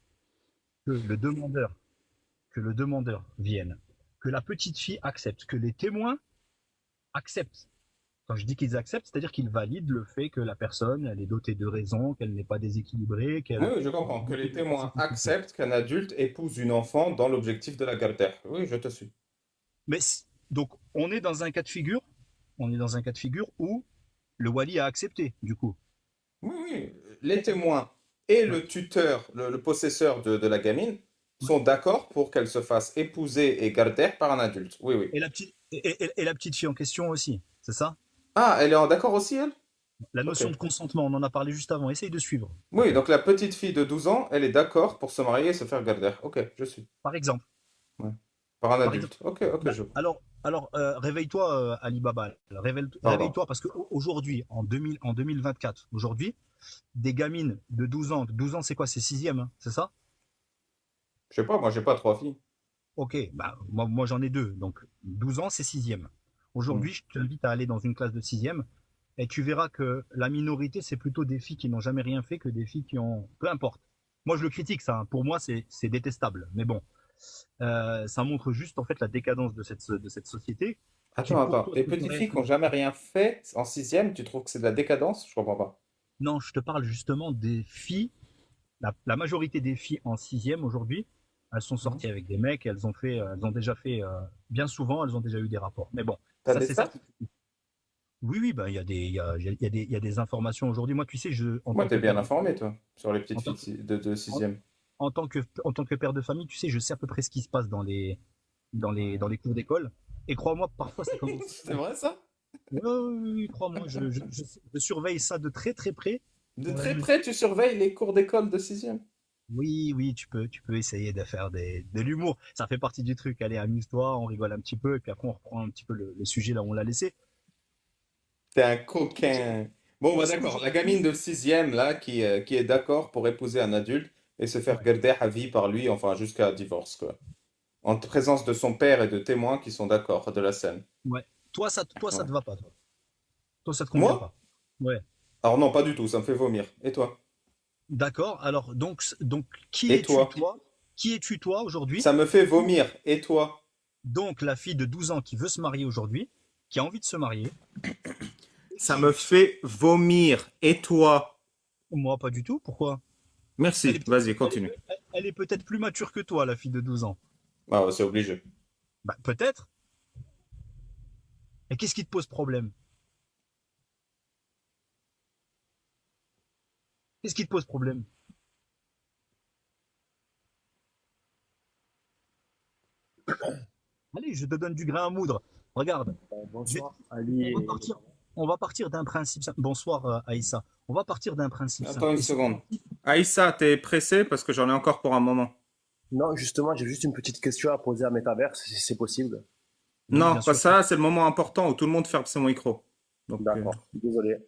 que le demandeur, que le demandeur vienne, que la petite fille accepte, que les témoins acceptent. Quand je dis qu'ils acceptent, c'est-à-dire qu'ils valident le fait que la personne, elle est dotée de raison, qu'elle n'est pas déséquilibrée, Oui, qu'elle oui, je est comprends. Que dotée les de témoins capacité de pensée. acceptent qu'un adulte épouse une enfant dans l'objectif de la garder. Oui, je te suis. Mais donc, on est dans un cas de figure où le wali a accepté, du coup. Oui, oui. Les témoins et Ouais. le tuteur, le possesseur de la gamine, Ouais. sont d'accord pour qu'elle se fasse épouser et garder par un adulte. Oui, oui. Et la petite fille en question aussi, c'est ça? Ah, elle est en d'accord aussi, elle? La Ok. notion de consentement, on en a parlé juste avant. Essaye de suivre, Oui, donc peut-être. la petite fille de 12 ans, elle est d'accord pour se marier et se faire garder. Ok, je suis. Par exemple. Ouais. Par un Par exemple. adulte. Ok, ok, Bah, je vois. réveille-toi, Ali Baba. Pardon. Réveille-toi parce qu'aujourd'hui, en 2024, aujourd'hui, des gamines de 12 ans, c'est quoi? C'est sixième, hein, c'est ça? Je sais pas, moi j'ai pas trois filles. Ok, bah, moi j'en ai deux, donc 12 ans, c'est sixième. Hmm. Aujourd'hui, je t'invite à aller dans une classe de sixième et tu verras que la minorité, c'est plutôt des filles qui n'ont jamais rien fait que des filles qui ont... Peu importe. Moi, je le critique, ça, hein. Pour moi, c'est détestable. Mais bon, ça montre juste en fait la décadence de cette société qui, Attends, pour attends. toi, Les te petites paraît filles être... qui ont jamais rien fait en sixième, tu trouves que c'est de la décadence? Je comprends pas. Non, je te parle justement des filles. La majorité des filles en sixième aujourd'hui, elles sont Hmm. sorties avec des mecs, elles ont déjà fait, bien souvent, elles ont déjà eu des rapports. Mais bon, T'as ça des c'est ça. stats? Oui, oui, bah, il y a des informations aujourd'hui. Moi, tu sais, Moi, t'es bien informé, toi, sur les petites en tant filles que, de en, sixième. en tant que père de famille, tu sais, je sais à peu près ce qui se passe dans les cours d'école. Et crois-moi, parfois, ça commence. C'est vrai ça? Ouais, ouais, ouais, ouais, crois-moi, je surveille ça de très très près. De Dans la très mesure. près, tu surveilles les cours d'école de sixième. Oui, oui, tu peux essayer de faire de l'humour. Ça fait partie du truc. Allez, amuse-toi, on rigole un petit peu, et puis après, on reprend un petit peu le sujet là où on l'a laissé. T'es un coquin. Bon, bah Est-ce d'accord. La qu'aujourd'hui, gamine de sixième, là, qui est d'accord pour épouser un adulte et se faire ouais, garder à vie par lui, enfin, jusqu'à divorce, quoi. En présence de son père et de témoins qui sont d'accord de la scène. ouais. Toi, ça Ouais. te va pas, toi. Toi, ça te convient Moi? pas. Ouais. Alors non, pas du tout, ça me fait vomir. Et toi? D'accord. Alors, donc, Et toi? Qui es-tu, toi, aujourd'hui? Ça me fait vomir. Et toi? Donc, la fille de 12 ans qui veut se marier aujourd'hui, qui a envie de se marier, et Ça me qui, fait vomir. Et toi? moi, pas du tout. Pourquoi? Elle est Merci. peut-être, Vas-y, continue. elle est peut-être plus mature que toi, la fille de 12 ans. Ah, ouais, c'est obligé. Bah, peut-être. Et qu'est-ce qui te pose problème? Qu'est-ce qui te pose problème? Allez, je te donne du grain à moudre. Regarde, je vais- Bonsoir Ali on va et partir, on va partir d'un principe. Bonsoir, Aïssa. On va partir d'un principe simple. Attends une Et ce seconde. principe, Aïssa, t'es pressé parce que j'en ai encore pour un moment. non, justement, j'ai juste une petite question à poser à Metaverse, si c'est possible. oui, Non, bien pas sûr. ça, c'est le moment important où tout le monde ferme son micro. Donc, D'accord, désolé.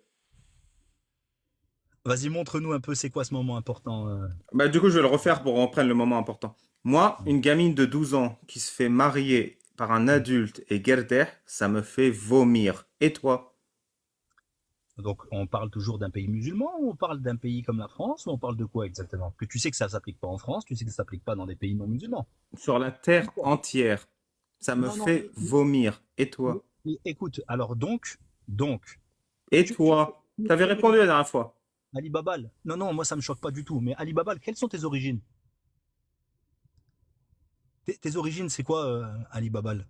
Vas-y, montre-nous un peu c'est quoi ce moment important. bah, du coup, je vais le refaire pour qu'on prenne le moment important. Moi, une gamine de 12 ans qui se fait marier par un adulte et guerder, ça me fait vomir. Et toi? Donc, on parle toujours d'un pays musulman ou on parle d'un pays comme la France ou on parle de quoi exactement? Que tu sais que ça s'applique pas en France, tu sais que ça s'applique pas dans des pays non musulmans. Sur la terre Pourquoi? entière, ça me Non, non, fait vomir. Et toi? écoute, alors donc, Et tu, tu, toi? T'avais tu me répondu dis la dernière fois. Ali Babal. Non, non, moi ça me choque pas du tout. Mais Ali Babal, quelles sont tes origines? Tes origines, c'est quoi, Ali Babal?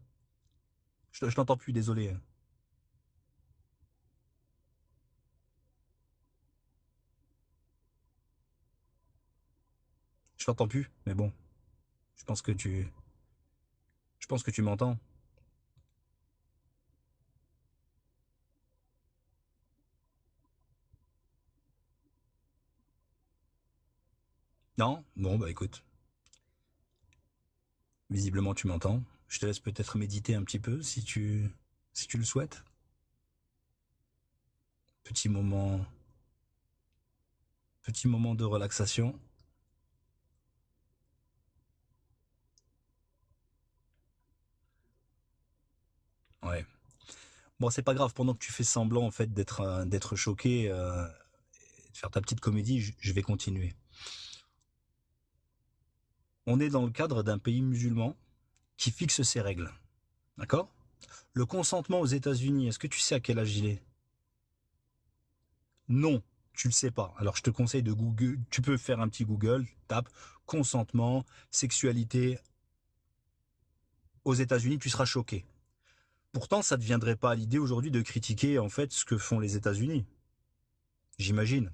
Je t'entends plus, désolé. Je t'entends plus, mais bon, je pense que tu, je pense que tu m'entends. Non? Bon, bah écoute, visiblement tu m'entends. Je te laisse peut-être méditer un petit peu si tu le souhaites. Petit moment, petit moment de relaxation. Ouais. Bon, c'est pas grave. Pendant que tu fais semblant en fait d'être choqué, et de faire ta petite comédie, je vais continuer. On est dans le cadre d'un pays musulman qui fixe ses règles. D'accord? Le consentement aux États-Unis, est-ce que tu sais à quel âge il est? Non, tu le sais pas. Alors je te conseille de Google, tu peux faire un petit Google, tape consentement, sexualité aux États-Unis, tu seras choqué. Pourtant, ça ne te viendrait pas à l'idée aujourd'hui de critiquer en fait ce que font les États-Unis. J'imagine.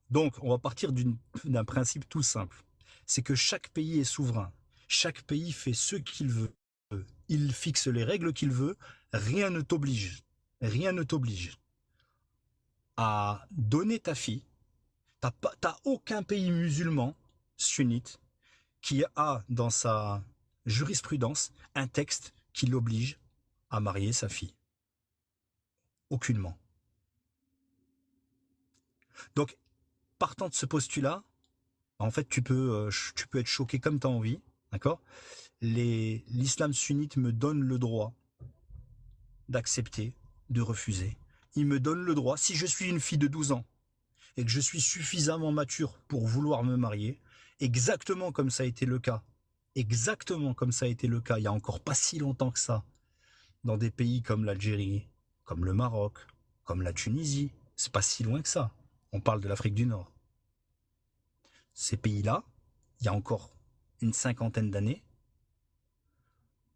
Donc, on va partir d'un principe tout simple. C'est que chaque pays est souverain. Chaque pays fait ce qu'il veut. Il fixe les règles qu'il veut. Rien ne t'oblige. Rien ne t'oblige à donner ta fille. T'as aucun pays musulman sunnite qui a dans sa jurisprudence un texte qui l'oblige à marier sa fille. Aucunement. Donc, partant de ce postulat, en fait, tu peux être choqué comme tu as envie, d'accord? L'islam sunnite me donne le droit d'accepter, de refuser. Il me donne le droit, si je suis une fille de 12 ans et que je suis suffisamment mature pour vouloir me marier, exactement comme ça a été le cas, exactement comme ça a été le cas il y a encore pas si longtemps que ça, dans des pays comme l'Algérie, comme le Maroc, comme la Tunisie, c'est pas si loin que ça. On parle de l'Afrique du Nord. Ces pays-là, il y a encore une cinquantaine d'années,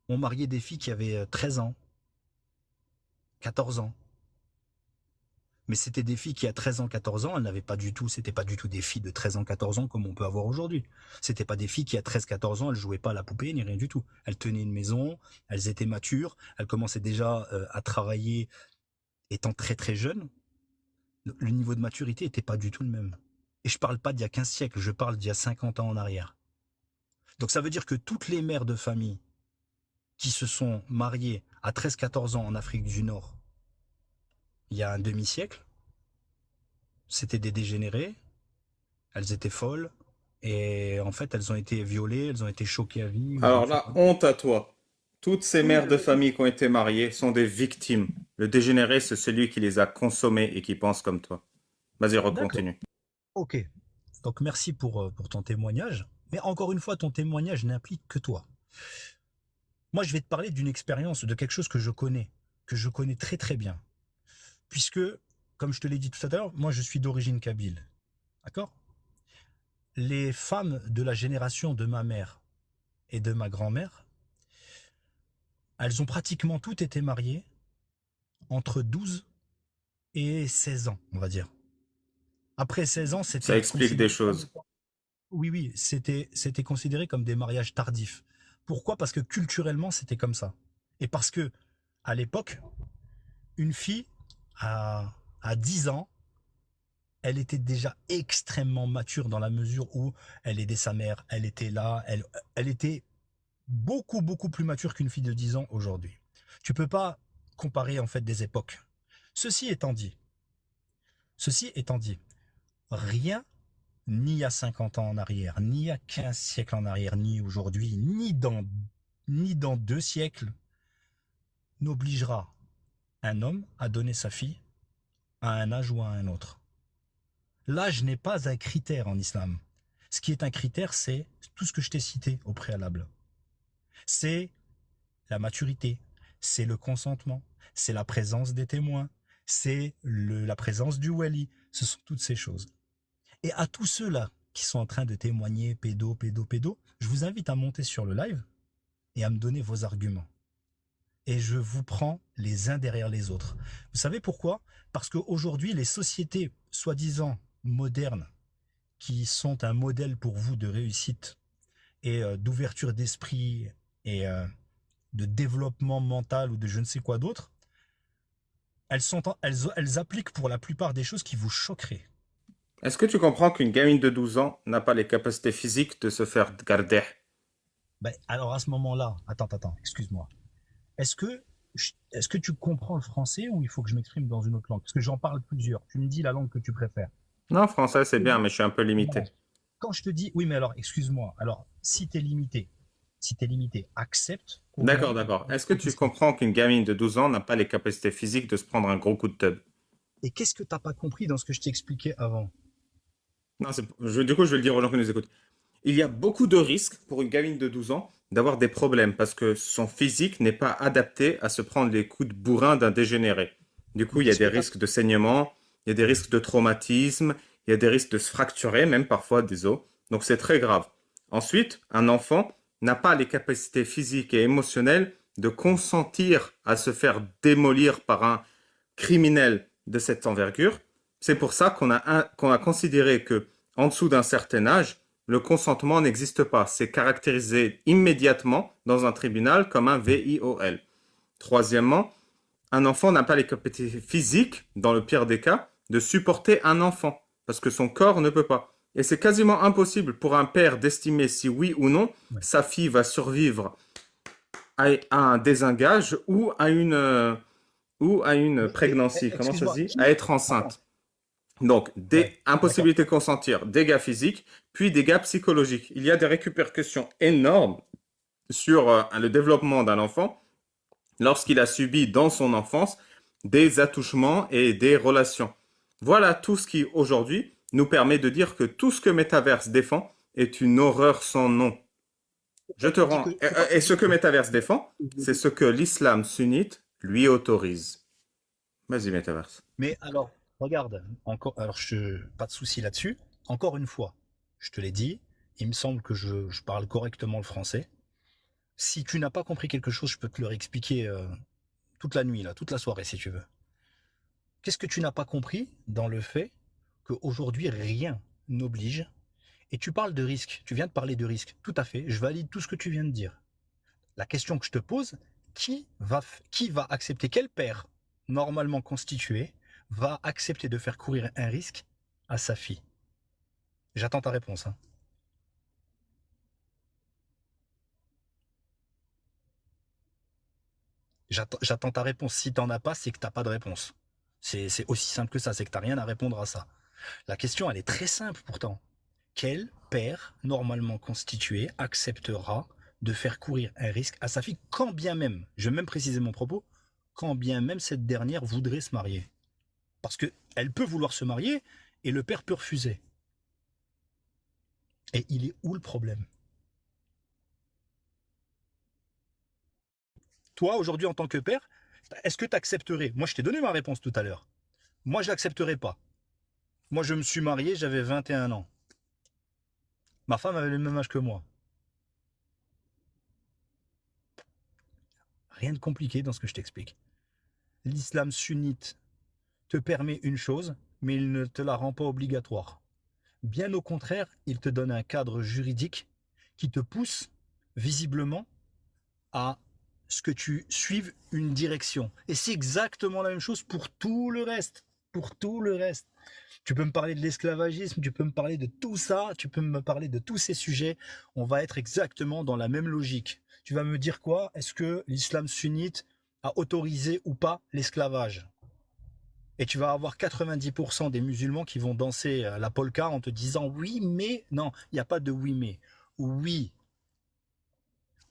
ont marié des filles qui avaient 13 ans, 14 ans. Mais c'était des filles qui, à 13 ans, 14 ans, elles n'avaient pas du tout, c'était pas du tout des filles de 13 ans, 14 ans comme on peut avoir aujourd'hui. C'était pas des filles qui, à 13, 14 ans, elles jouaient pas à la poupée, ni rien du tout. Elles tenaient une maison, elles étaient matures, elles commençaient déjà à travailler étant très très jeunes. Le niveau de maturité était pas du tout le même. Et je parle pas d'il y a 15 siècles, je parle d'il y a 50 ans en arrière. Donc ça veut dire que toutes les mères de famille qui se sont mariées à 13-14 ans en Afrique du Nord, il y a un demi-siècle, c'était des dégénérés, elles étaient folles, et en fait elles ont été violées, elles ont été choquées à vie, ou je ne Alors sais là, pas. honte à toi. Toutes ces Oui, mères de famille qui ont été mariées sont des victimes. Le dégénéré, c'est celui qui les a consommées et qui pense comme toi. Vas-y, D'accord, recontinue. ok. Donc merci pour ton témoignage, mais encore une fois, ton témoignage n'implique que toi. Moi, je vais te parler d'une expérience, de quelque chose que je connais très très bien. Puisque, comme je te l'ai dit tout à l'heure, moi je suis d'origine kabyle. D'accord? Les femmes de la génération de ma mère et de ma grand-mère, elles ont pratiquement toutes été mariées entre 12 et 16 ans, on va dire. Après 16 ans, Ça c'était explique des considéré comme choses. étant... Oui, oui, c'était considéré comme des mariages tardifs. Pourquoi? Parce que culturellement, c'était comme ça. Et parce que, à l'époque, une fille à 10 ans, elle était déjà extrêmement mature dans la mesure où elle aidait sa mère, elle était là, elle était beaucoup, beaucoup plus mature qu'une fille de 10 ans aujourd'hui. Tu peux pas comparer en fait des époques. Ceci étant dit, ceci étant dit, rien, ni il y a 50 ans en arrière, ni il y a 15 siècles en arrière, ni aujourd'hui, ni dans 2 siècles, n'obligera un homme à donner sa fille à un âge ou à un autre. L'âge n'est pas un critère en islam. Ce qui est un critère, c'est tout ce que je t'ai cité au préalable. C'est la maturité, c'est le consentement, c'est la présence des témoins, c'est la présence du wali. Ce sont toutes ces choses. Et à tous ceux-là qui sont en train de témoigner pédo, je vous invite à monter sur le live et à me donner vos arguments. Et je vous prends les uns derrière les autres. Vous savez pourquoi? Parce qu'aujourd'hui, les sociétés soi-disant modernes qui sont un modèle pour vous de réussite et d'ouverture d'esprit et de développement mental ou de je ne sais quoi d'autre, elles appliquent pour la plupart des choses qui vous choqueraient. Est-ce que tu comprends qu'une gamine de 12 ans n'a pas les capacités physiques de se faire garder? Ben, alors à ce moment-là, attends, excuse-moi. Est-ce que, est-ce que tu comprends le français ou il faut que je m'exprime dans une autre langue? Parce que j'en parle plusieurs. Tu me dis la langue que tu préfères. Non, français, c'est bien, Oui. mais je suis un peu limité. Non. Quand je te dis, oui, mais alors, excuse-moi. Alors, si t'es limité, accepte au D'accord, moins. d'accord. Est-ce que tu comprends qu'une gamine de 12 ans n'a pas les capacités physiques de se prendre un gros coup de teub? Et qu'est-ce que t'as pas compris dans ce que je t'ai expliqué avant? Non, du coup, je vais le dire aux gens qui nous écoutent. Il y a beaucoup de risques pour une gamine de 12 ans d'avoir des problèmes parce que son physique n'est pas adapté à se prendre les coups de bourrin d'un dégénéré. Du coup, Mais il y a qu'est-ce que des t'as... risques de saignement, il y a des risques de traumatisme, il y a des risques de se fracturer, même parfois des os. Donc c'est très grave. Ensuite, un enfant n'a pas les capacités physiques et émotionnelles de consentir à se faire démolir par un criminel de cette envergure. C'est pour ça qu'on a considéré que en dessous d'un certain âge, le consentement n'existe pas. C'est caractérisé immédiatement dans un tribunal comme un VIOL. Troisièmement, un enfant n'a pas les capacités physiques, dans le pire des cas, de supporter un enfant, parce que son corps ne peut pas. Et c'est quasiment impossible pour un père d'estimer si oui ou non Ouais. sa fille va survivre à un désengage ou à une prégnancy, comment ça se Excuse-moi. dit? À être Attends. enceinte. Donc, Ouais, d'accord. impossibilité de consentir, dégâts physiques, puis dégâts psychologiques. Il y a des répercussions énormes sur le développement d'un enfant lorsqu'il a subi dans son enfance des attouchements et des relations. Voilà tout ce qui, aujourd'hui, nous permet de dire que tout ce que Metaverse défend est une horreur sans nom. Je te Tu dis que... rends. Et ce que Metaverse défend, c'est ce que l'islam sunnite lui autorise. Vas-y, Metaverse. Mais alors, regarde, encore, alors pas de souci là-dessus. Encore une fois, je te l'ai dit, il me semble que je parle correctement le français. Si tu n'as pas compris quelque chose, je peux te le réexpliquer toute la nuit, là, toute la soirée, si tu veux. Qu'est-ce que tu n'as pas compris dans le fait qu'aujourd'hui, rien n'oblige, et tu parles de risque, tu viens de parler de risque, tout à fait, je valide tout ce que tu viens de dire. La question que je te pose, qui va accepter, quel père normalement constitué va accepter de faire courir un risque à sa fille? J'attends ta réponse. Hein. J'attends ta réponse. Si t'en as pas, c'est que t'as pas de réponse. C'est aussi simple que ça, c'est que t'as rien à répondre à ça. La question, elle est très simple pourtant. Quel père normalement constitué acceptera de faire courir un risque à sa fille, quand bien même, je vais même préciser mon propos, quand bien même cette dernière voudrait se marier? Parce que elle peut vouloir se marier et le père peut refuser. Et il est où le problème? Toi, aujourd'hui, en tant que père, est-ce que tu accepterais? Moi, je t'ai donné ma réponse tout à l'heure. Moi, je l'accepterais pas. Moi, je me suis marié, j'avais 21 ans. Ma femme avait le même âge que moi. Rien de compliqué dans ce que je t'explique. L'islam sunnite te permet une chose, mais il ne te la rend pas obligatoire. Bien au contraire, il te donne un cadre juridique qui te pousse visiblement à ce que tu suives une direction. Et c'est exactement la même chose pour tout le reste. Pour tout le reste. Tu peux me parler de l'esclavagisme, tu peux me parler de tout ça, tu peux me parler de tous ces sujets. On va être exactement dans la même logique. Tu vas me dire quoi? Est-ce que l'islam sunnite a autorisé ou pas l'esclavage? Et tu vas avoir 90% des musulmans qui vont danser la polka en te disant oui, mais... Non, il n'y a pas de oui, mais. Oui,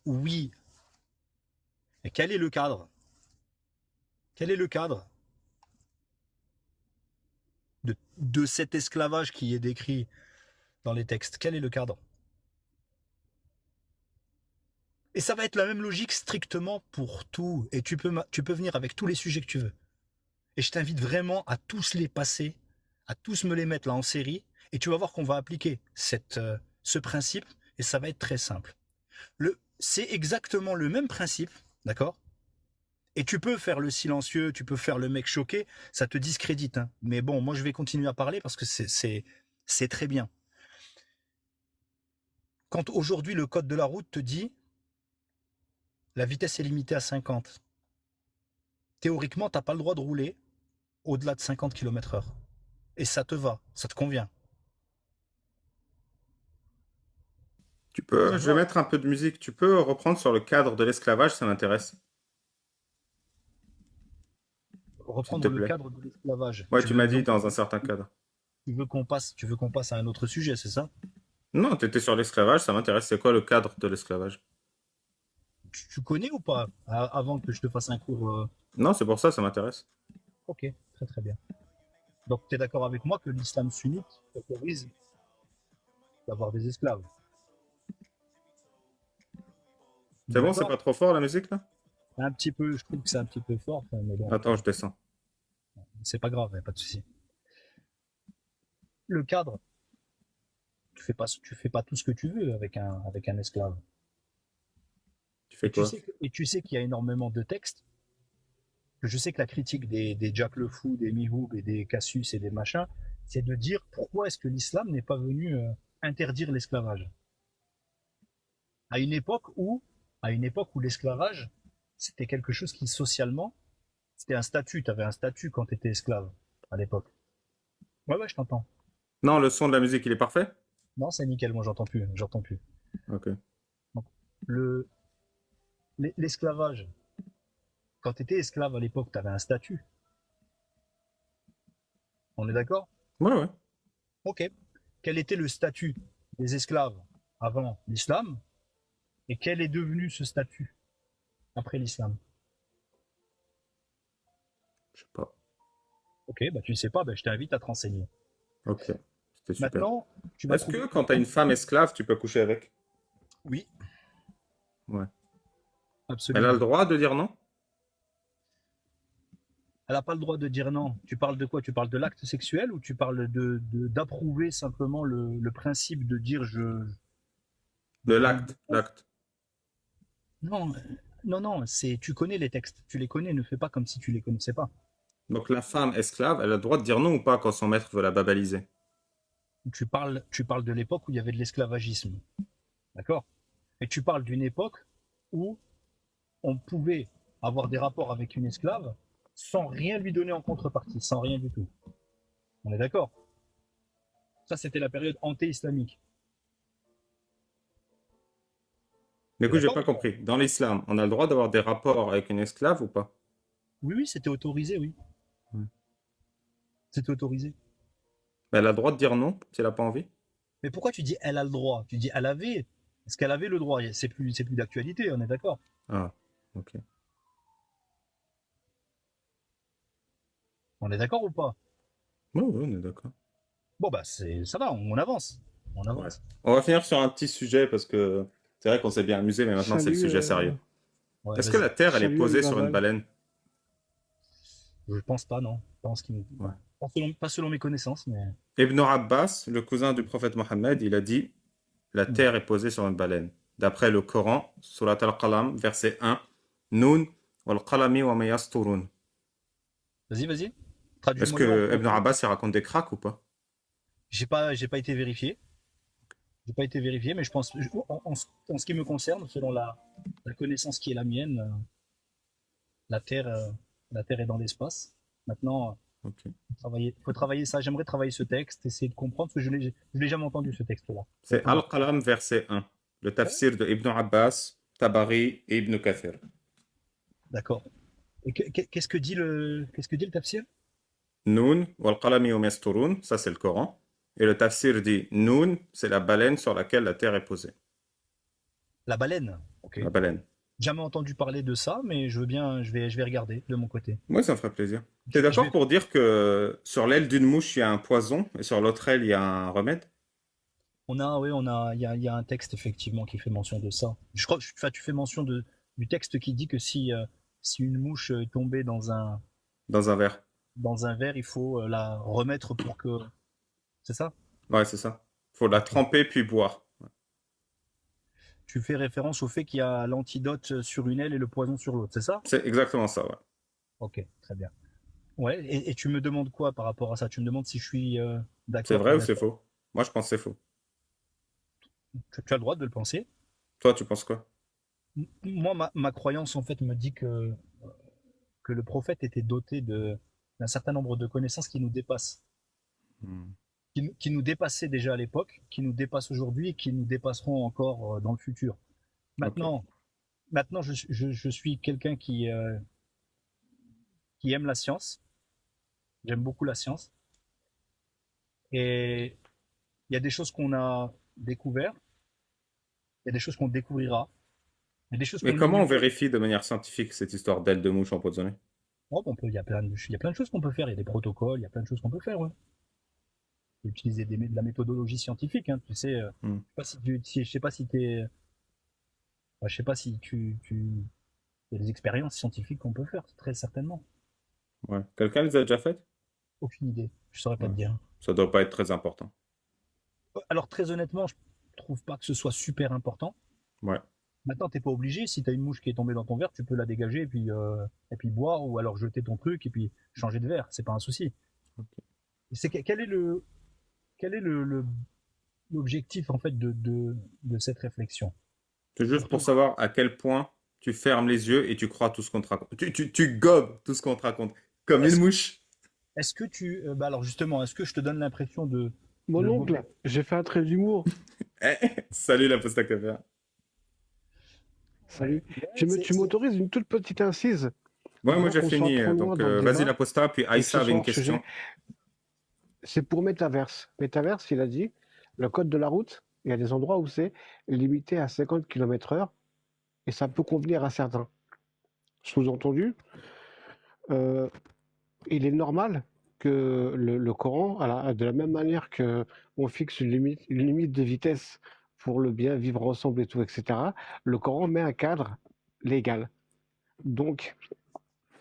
oui. Et quel est le cadre? Quel est le cadre de cet esclavage qui est décrit dans les textes? Quel est le cadre? Et ça va être la même logique strictement pour tout. Et tu peux venir avec tous les sujets que tu veux. Et je t'invite vraiment à tous les passer, à tous me les mettre là en série. Et tu vas voir qu'on va appliquer ce principe. Et ça va être très simple. C'est exactement le même principe, d'accord? Et tu peux faire le silencieux, tu peux faire le mec choqué, ça te discrédite. Hein. Mais bon, moi je vais continuer à parler parce que c'est très bien. Quand aujourd'hui le code de la route te dit la vitesse est limitée à 50, théoriquement, tu n'as pas le droit de rouler au-delà de 50 km/h. Et ça te va, ça te convient. Ça te Je vais va. mettre un peu de musique. Tu peux reprendre sur le cadre de l'esclavage, ça m'intéresse, s'il te Reprendre le plaît. cadre de l'esclavage. Ouais, tu m'as dit dans un certain cadre. Tu veux qu'on passe à un autre sujet, c'est ça? Non, tu étais sur l'esclavage, ça m'intéresse. C'est quoi le cadre de l'esclavage? Tu connais ou pas? Avant que je te fasse un cours. Non, c'est pour ça, ça m'intéresse. Ok, très très bien. Donc tu es d'accord avec moi que l'islam sunnite autorise d'avoir des esclaves. On est C'est bon, c'est d'accord? pas trop fort la musique là? Un petit peu, je trouve que c'est un petit peu fort, enfin, mais bon, Attends, je descends. c'est pas grave, y a pas de souci. Le cadre, tu fais pas tout ce que tu veux avec un esclave. Tu fais quoi? Et tu sais qu'il y a énormément de textes, que je sais que la critique des Jack le Fou, des Mihoub et des Cassius et des machins, c'est de dire pourquoi est-ce que l'islam n'est pas venu interdire l'esclavage. À une époque où, à une époque où l'esclavage, c'était quelque chose qui socialement, c'était un statut. Tu avais un statut quand tu étais esclave à l'époque. Ouais, ouais, je t'entends. Non, le son de la musique, il est parfait? Non, c'est nickel, moi j'entends plus, j'entends plus. Ok. Donc, le, l'esclavage, quand tu étais esclave à l'époque, tu avais un statut. On est d'accord? Ouais, ouais. Ok. Quel était le statut des esclaves avant l'islam et quel est devenu ce statut après l'islam? Je sais pas. Ok, bah tu sais pas, bah, je t'invite à te renseigner. Ok. C'était super. Maintenant, tu vas Est-ce trouver. que quand t'as une femme esclave, tu peux coucher avec? Oui, Ouais. Elle a le absolument. droit de dire non? Elle n'a pas le droit de dire non. Tu parles de quoi? Tu parles de l'acte sexuel ou tu parles d'approuver simplement le principe de dire De je ne veux l'acte, pas. l'acte. Non, non, c'est tu connais les textes, tu les connais, ne fais pas comme si tu les connaissais pas. Donc la femme esclave, elle a le droit de dire non ou pas quand son maître veut la babaliser? Tu parles de l'époque où il y avait de l'esclavagisme, d'accord? Et tu parles d'une époque où on pouvait avoir des rapports avec une esclave sans rien lui donner en contrepartie, sans rien du tout. On est d'accord? Ça, c'était la période anté-islamique. Mais T'es écoute, j'ai d'accord pas ou pas? compris. Dans l'islam, on a le droit d'avoir des rapports avec une esclave ou pas? Oui, oui, c'était autorisé, oui. Ouais. C'était autorisé. Mais elle a le droit de dire non si elle a pas envie? Mais pourquoi tu dis elle a le droit? Tu dis elle avait. Est-ce qu'elle avait le droit? C'est plus d'actualité, on est d'accord? Ah, ok. On est d'accord ou pas? Ouais, ouais, on est d'accord. Bon, bah, ça va, on avance. On Ouais. avance. On va finir sur un petit sujet parce que c'est vrai qu'on s'est bien amusé, mais maintenant c'est le Salut, sujet sérieux. Ouais, Est-ce que vas-y. la Terre, elle est salut posée sur une Alibaba. baleine? Je pense pas, non. Je pense qu'il Ouais. pas selon mes connaissances, mais. Ibn Abbas, le cousin du prophète Mohammed, il a dit la Hmm. Terre est posée sur une baleine. D'après le Coran, Surat Al-Qalam, verset 1, Nun wal qalami wa ma yasturun. Vas-y, vas-y. Est-ce Traduis-moi-le en que Ibn français. Abbas il raconte des cracks ou pas? J'ai pas été vérifié. J'ai pas été vérifié, mais je pense, en ce qui me concerne, selon la connaissance qui est la mienne, la Terre, euh, la Terre est dans l'espace. Maintenant, Ok. faut travailler ça. J'aimerais travailler ce texte, essayer de comprendre, parce que je l'ai jamais entendu ce texte-là. C'est Al-Qalam, verset 1. Le Ouais, tafsir de Ibn Abbas, Tabari et Ibn Kathir. d'accord. Et qu'est-ce que dit le tafsir? Nun wal qalami wa ma yasturun, ça c'est le Coran. Et le tafsir dit Nun, c'est la baleine sur laquelle la Terre est posée. La baleine. Ok. La baleine. Jamais entendu parler de ça, mais je veux bien, je vais regarder de mon côté. Oui, ça me ferait plaisir. T'es Je d'accord vais, pour dire que sur l'aile d'une mouche, il y a un poison et sur l'autre aile, il y a un remède? oui, il y a un texte effectivement qui fait mention de ça. Je crois, enfin, tu fais mention du texte qui dit que si une mouche est tombée Dans un verre. dans un verre, il faut la remettre pour que. C'est ça? Ouais, c'est ça. Faut la Ok. tremper puis boire. Tu fais référence au fait qu'il y a l'antidote sur une aile et le poison sur l'autre, c'est ça? C'est exactement ça, ouais. Ok, très bien. Ouais, et tu me demandes quoi par rapport à ça? Tu me demandes si je suis C'est d'accord, vrai pas ou c'est d'accord? faux? Moi, je pense que c'est faux. Tu as le droit de le penser. Toi, tu penses quoi? Moi, ma croyance, en fait, me dit que le prophète était doté d'un certain nombre de connaissances qui nous dépassent, Hmm. qui nous dépassaient déjà à l'époque, qui nous dépassent aujourd'hui et qui nous dépasseront encore dans le futur. Ok. Maintenant, maintenant je suis quelqu'un qui aime la science. J'aime beaucoup la science. Et il y a des choses qu'on a découvertes, il y a des choses qu'on découvrira, il y a des choses Mais qu'on comment on ignore. vérifie de manière scientifique cette histoire d'aile de mouche empoisonnée? Oh, il y a plein de choses qu'on peut faire. Il y a des protocoles, il y a plein de choses qu'on peut faire. Ouais. Utiliser de la méthodologie scientifique. Hein, tu sais, Hmm. je sais pas si t'es, enfin, je sais pas si il y a des expériences scientifiques qu'on peut faire, très certainement. Ouais. Quelqu'un les a déjà faites? Aucune idée. Je saurais pas Ouais. te dire. Ça doit pas être très important. Alors très honnêtement, je trouve pas que ce soit super important. Ouais. Maintenant, t'es pas obligé. Si t'as une mouche qui est tombée dans ton verre, tu peux la dégager et puis boire ou alors jeter ton truc et puis changer de verre. C'est pas un souci. Ok. Quel est l'objectif en fait de cette réflexion? C'est juste Pour pour toi, savoir à quel point tu fermes les yeux et tu crois tout ce qu'on te raconte. Tu gobes tout ce qu'on te raconte. Comme une est-ce mouche. est-ce que bah alors justement, est-ce que je te donne l'impression Mon de oncle, j'ai fait un trait d'humour. Eh, salut la posta café. Salut. Ouais, Tu m'autorises une toute petite incise Ouais, moi avant j'ai qu'on soit fini. trop loin Donc dans le vas-y débat la posta, puis et que ce Aïssa avait soit une hors sujet. question. C'est pour Metaverse. Metaverse, il a dit, le code de la route, il y a des endroits où c'est limité à 50 km/h et ça peut convenir à certains. Sous-entendu, euh, il est normal que le Coran, de la même manière que on fixe une limite de vitesse pour le bien vivre ensemble et tout, etc., le Coran met un cadre légal. Donc,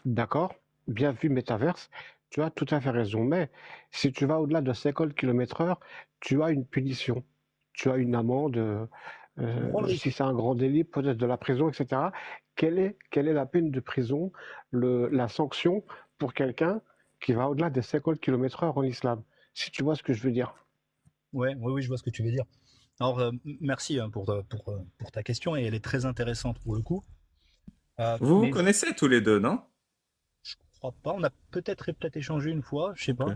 d'accord, bien vu Metaverse, tu as tout à fait raison. Mais si tu vas au-delà de 50 km/h, tu as une punition. Tu as une amende, Tu prends le si risque. c'est un grand délit, peut-être de la prison, etc. Quelle est la peine de prison, la sanction pour quelqu'un qui va au-delà des 50 km/h en islam? Si tu vois ce que je veux dire. Ouais, oui, oui, je vois ce que tu veux dire. Alors, merci hein, pour ta question et elle est très intéressante pour le coup. Vous vous Mais connaissez tous les deux, non? je crois pas. On a peut-être échangé une fois, je sais Ok. pas.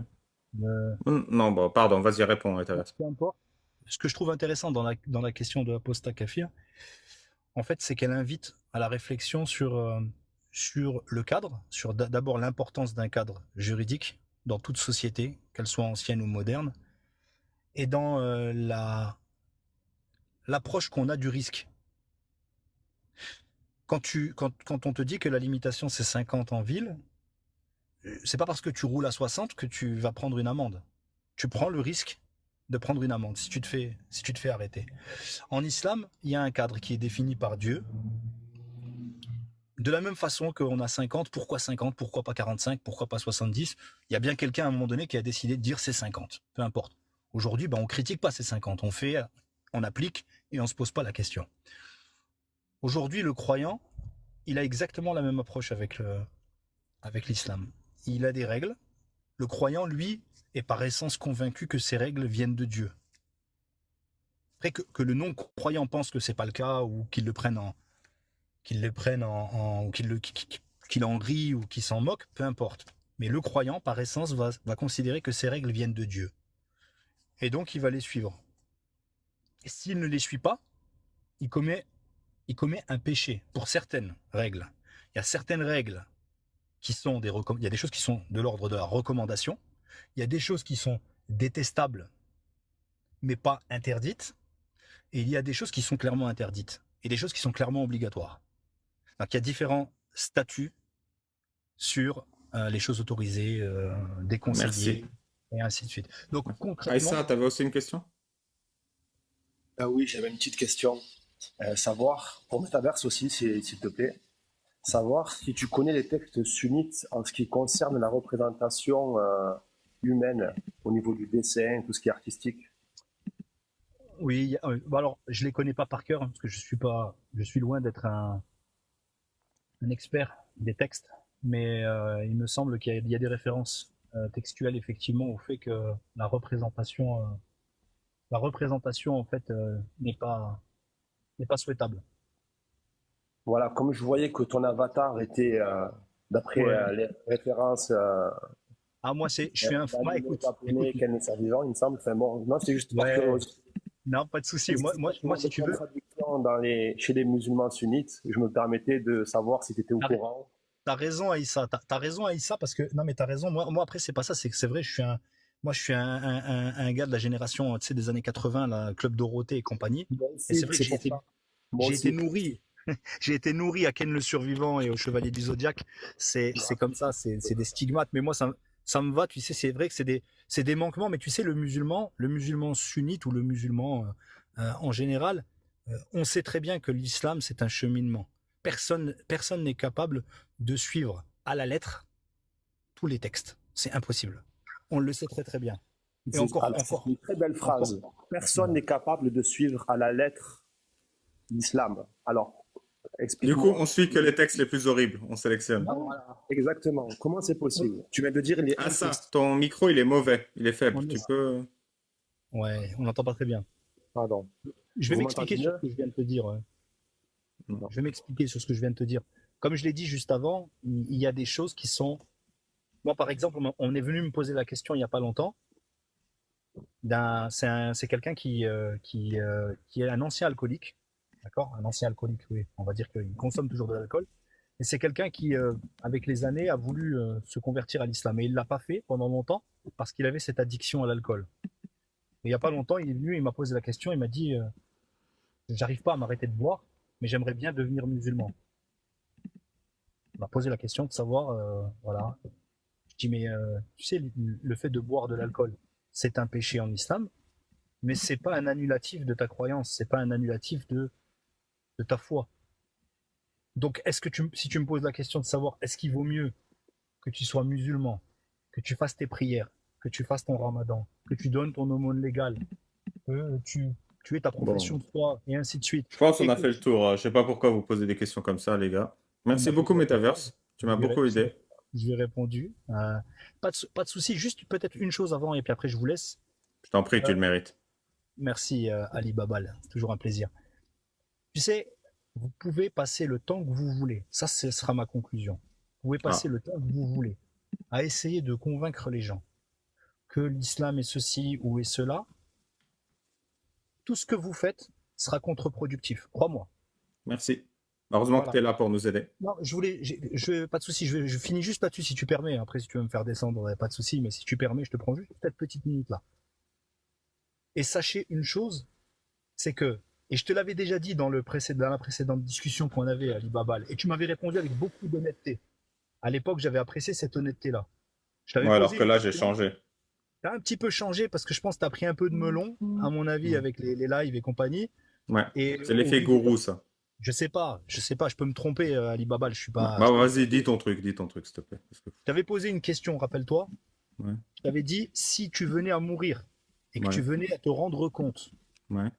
Non, bon, pardon, vas-y, réponds, Bon, intéresse. peu importe. Ce que je trouve intéressant dans la question de Aposta Kafir, en fait, c'est qu'elle invite à la réflexion sur le cadre, sur d'abord l'importance d'un cadre juridique dans toute société, qu'elle soit ancienne ou moderne, et dans l'approche qu'on a du risque. Quand on te dit que la limitation c'est 50 en ville, c'est pas parce que tu roules à 60 que tu vas prendre une amende. Tu prends le risque de prendre une amende si tu te fais arrêter. En islam, il y a un cadre qui est défini par Dieu. De la même façon qu'on a 50, pourquoi 50, pourquoi pas 45, pourquoi pas 70? Il y a bien quelqu'un à un moment donné qui a décidé de dire c'est 50, peu importe. Aujourd'hui, ben, on critique pas ces 50, on applique et on se pose pas la question. Aujourd'hui, le croyant, il a exactement la même approche avec l'islam. Il a des règles. Le croyant, lui, est par essence convaincu que ces règles viennent de Dieu. Après que le non-croyant pense que c'est pas le cas ou qu'il le prenne ou qu'il en rit ou qu'il s'en moque, peu importe. Mais le croyant, par essence, va considérer que ces règles viennent de Dieu. Et donc, il va les suivre. Et s'il ne les suit pas, il commet, il commet un péché pour certaines règles. Il y a certaines règles il y a des choses qui sont de l'ordre de la recommandation. Il y a des choses qui sont détestables, mais pas interdites. Et il y a des choses qui sont clairement interdites. Et des choses qui sont clairement obligatoires. Donc, il y a différents statuts sur les choses autorisées, déconseillées, Merci. et ainsi de suite. Donc concrètement, Aïssa, t'avais aussi une question? Ah oui, j'avais une petite question. Savoir, pour Metaverse aussi, s'il te plaît, savoir si tu connais les textes sunnites en ce qui concerne la représentation humaine au niveau du dessin, tout ce qui est artistique. oui, bah alors je les connais pas par cœur hein, parce que je suis loin d'être un expert des textes, mais il me semble qu'il y a des références textuelles effectivement au fait que la représentation la représentation en fait n'est pas souhaitable. Voilà, comme je voyais que ton avatar était, d'après Ouais. les références Ah moi je suis un d'animés écoute, japonais, Ken le Survivant, il me semble. Enfin bon, non, c'est juste par ouais, curiosité. non pas de souci. Si tu Moi vois si des tu veux, contradictions chez les musulmans sunnites, je me permettais de savoir si tu étais au t'as, courant. t'as raison Aïssa, t'as raison Aïssa parce que non mais t'as raison. Moi après c'est pas ça, c'est que c'est vrai, je suis un gars de la génération, tu sais, des années 80, la Club Dorothée et compagnie. Moi Et c'est aussi, vrai que c'est pour ça. Moi j'ai été aussi. nourri. J'ai été nourri à Ken le Survivant et au Chevalier du Zodiaque. C'est comme ça, c'est des stigmates. Mais moi, ça me va. Tu sais, c'est vrai que c'est des manquements. Mais tu sais, le musulman sunnite ou le musulman en général, on sait très bien que l'islam, c'est un cheminement. Personne n'est capable de suivre à la lettre tous les textes. C'est impossible. On le sait très très bien. Et C'est une très belle encore. phrase. Personne Ouais. n'est capable de suivre à la lettre l'islam. Alors, Du coup, explique-moi. on suit que les textes les plus horribles, on sélectionne. Voilà, exactement. Comment c'est possible? Tu viens de dire il est Ah ça, impossible. ton micro, il est mauvais, il est faible. On Tu est- peux... Ouais, on n'entend pas très bien. Pardon. Je vais Vous m'expliquer m'entendez sur mieux? ce que je viens de te dire. Non. Je vais m'expliquer sur ce que je viens de te dire. Comme je l'ai dit juste avant, il y a des choses qui sont. Moi, par exemple, on est venu me poser la question il n'y a pas longtemps. C'est quelqu'un qui est un ancien alcoolique. D'accord. Un ancien alcoolique, oui. On va dire qu'il consomme toujours de l'alcool. Et c'est quelqu'un qui, avec les années, a voulu se convertir à l'islam. Et il ne l'a pas fait pendant longtemps parce qu'il avait cette addiction à l'alcool. Et il n'y a pas longtemps, il est venu, il m'a posé la question, il m'a dit j'arrive pas à m'arrêter de boire, mais j'aimerais bien devenir musulman. On m'a posé la question de savoir, voilà. Je dis, mais tu sais, le fait de boire de l'alcool, c'est un péché en islam, mais c'est pas un annulatif de ta croyance, c'est pas un annulatif de ta foi. Donc, si tu me poses la question de savoir, est-ce qu'il vaut mieux que tu sois musulman, que tu fasses tes prières, que tu fasses ton ramadan, que tu donnes ton aumône légale, que tu aies ta profession Bon, de foi, et ainsi de suite, je pense qu'on et a que fait le tour. Je sais pas pourquoi vous posez des questions comme ça, les gars. on Merci a beaucoup, posé la question, Metaverse. Tu m'as beaucoup aidé. je lui ai répondu. Pas de souci, juste peut-être une chose avant, et puis après je vous laisse. Je t'en prie, tu Euh, le mérites. Merci Ali Babal, c'est toujours un plaisir. Tu sais, vous pouvez passer le temps que vous voulez. Ça, ce sera ma conclusion. Vous pouvez passer Ah, le temps que vous voulez à essayer de convaincre les gens que l'islam est ceci ou est cela. Tout ce que vous faites sera contre-productif, crois-moi. merci. Heureusement que Voilà. tu es là pour nous aider. Non, pas de souci, je finis juste là-dessus si tu permets. Après, si tu veux me faire descendre, pas de souci, mais si tu permets, je te prends juste cette petite minute là. Et sachez une chose, c'est que, et je te l'avais déjà dit dans la précédente discussion qu'on avait, Ali Babal, et tu m'avais répondu avec beaucoup d'honnêteté. À l'époque, j'avais apprécié cette honnêteté-là. Je t'avais Ouais, alors posé que une là, j'ai question. changé. Tu as un petit peu changé parce que je pense que tu as pris un peu de melon, à mon avis, Mm. avec les lives et compagnie. Ouais, Et c'est au l'effet vu de ta... gourou, ça. je sais pas, je peux me tromper, Ali Babal, je suis Ouais. pas. Bah, vas-y, dis ton truc, s'il te plaît. Je t'avais posé une question, rappelle-toi. Ouais, Je t'avais dit, si tu venais à mourir et que ouais, tu venais à te rendre compte ouais,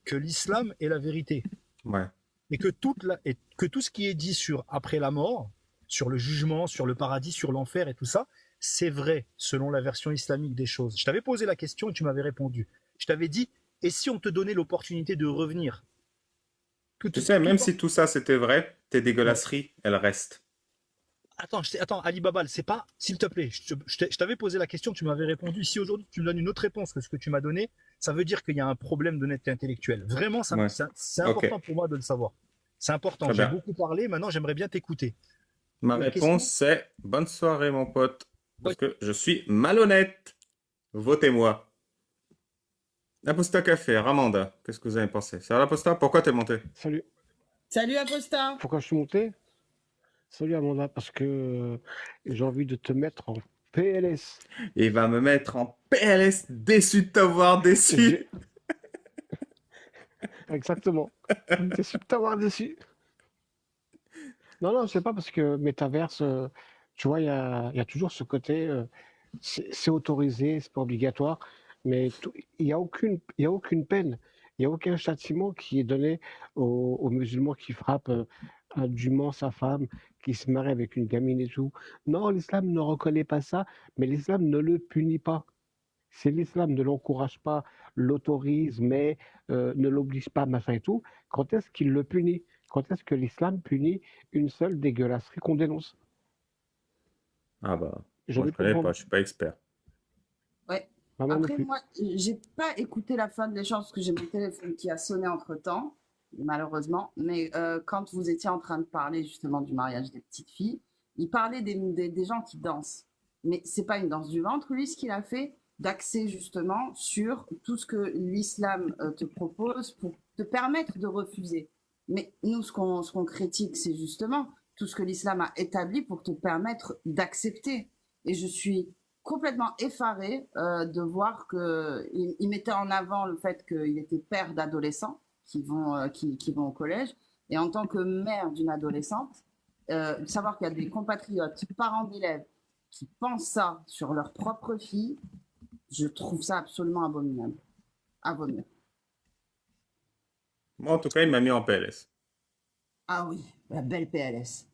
que l'islam est la vérité, ouais. et et que tout ce qui est dit sur après la mort, sur le jugement, sur le paradis, sur l'enfer et tout ça, c'est vrai selon la version islamique des choses. Je t'avais posé la question et tu m'avais répondu. Je t'avais dit, et si on te donnait l'opportunité de revenir Tu sais, même tout en... si tout ça c'était vrai, tes Ouais. dégueulasseries, elles restent. Attends, Ali Babal, c'est pas, s'il te plaît, je t'avais posé la question, tu m'avais répondu. Si aujourd'hui tu me donnes une autre réponse que ce que tu m'as donné, ça veut dire qu'il y a un problème d'honnêteté intellectuelle. Vraiment, Ouais, c'est ok, important pour moi de le savoir. C'est important. très J'ai bien. beaucoup parlé, maintenant j'aimerais bien t'écouter. Ma La réponse, question, c'est bonne soirée, mon pote. Parce ouais, que je suis malhonnête. Votez-moi. Aposta Café, Ramanda, qu'est-ce que vous avez pensé? C'est à l'Aposta? Pourquoi t'es monté? Salut. Salut Aposta. Pourquoi je suis monté? Salut Amanda, parce que j'ai envie de te mettre en PLS. Il va me mettre en PLS, déçu de t'avoir déçu. J'ai- Exactement. Déçu de t'avoir déçu. Non, non, c'est pas parce que Metaverse, tu vois, il y a toujours ce côté, c'est autorisé, c'est pas obligatoire, mais il y a aucune peine, il y a aucun châtiment qui est donné aux musulmans qui frappent indûment sa femme, qui se marie avec une gamine et tout. Non, l'islam ne reconnaît pas ça, mais l'islam ne le punit pas. Si l'islam ne l'encourage pas, l'autorise, mais ne l'oblige pas, machin et tout, quand est-ce qu'il le punit? Quand est-ce que l'islam punit une seule dégueulasserie qu'on dénonce? Ah bah, Je moi ne je connais comprends pas, pas. je suis pas expert. Ouais. Pas moi non Après, plus. moi, j'ai pas écouté la fin de l'échange parce que j'ai mon téléphone qui a sonné entre-temps, malheureusement. Mais quand vous étiez en train de parler justement du mariage des petites filles, il parlait des gens qui dansent. Mais c'est pas une danse du ventre, lui, ce qu'il a fait, d'axer justement sur tout ce que l'islam te propose pour te permettre de refuser. Mais nous, ce qu'on critique, c'est justement tout ce que l'islam a établi pour te permettre d'accepter. Et je suis complètement effarée de voir qu'il mettait en avant le fait qu'il était père d'adolescents qui vont au collège. Et en tant que mère d'une adolescente, savoir qu'il y a des compatriotes, parents d'élèves, qui pensent ça sur leur propre fille, je trouve ça absolument abominable. Abominable. Moi, en tout cas, il m'a mis en PLS. Ah oui, la belle PLS.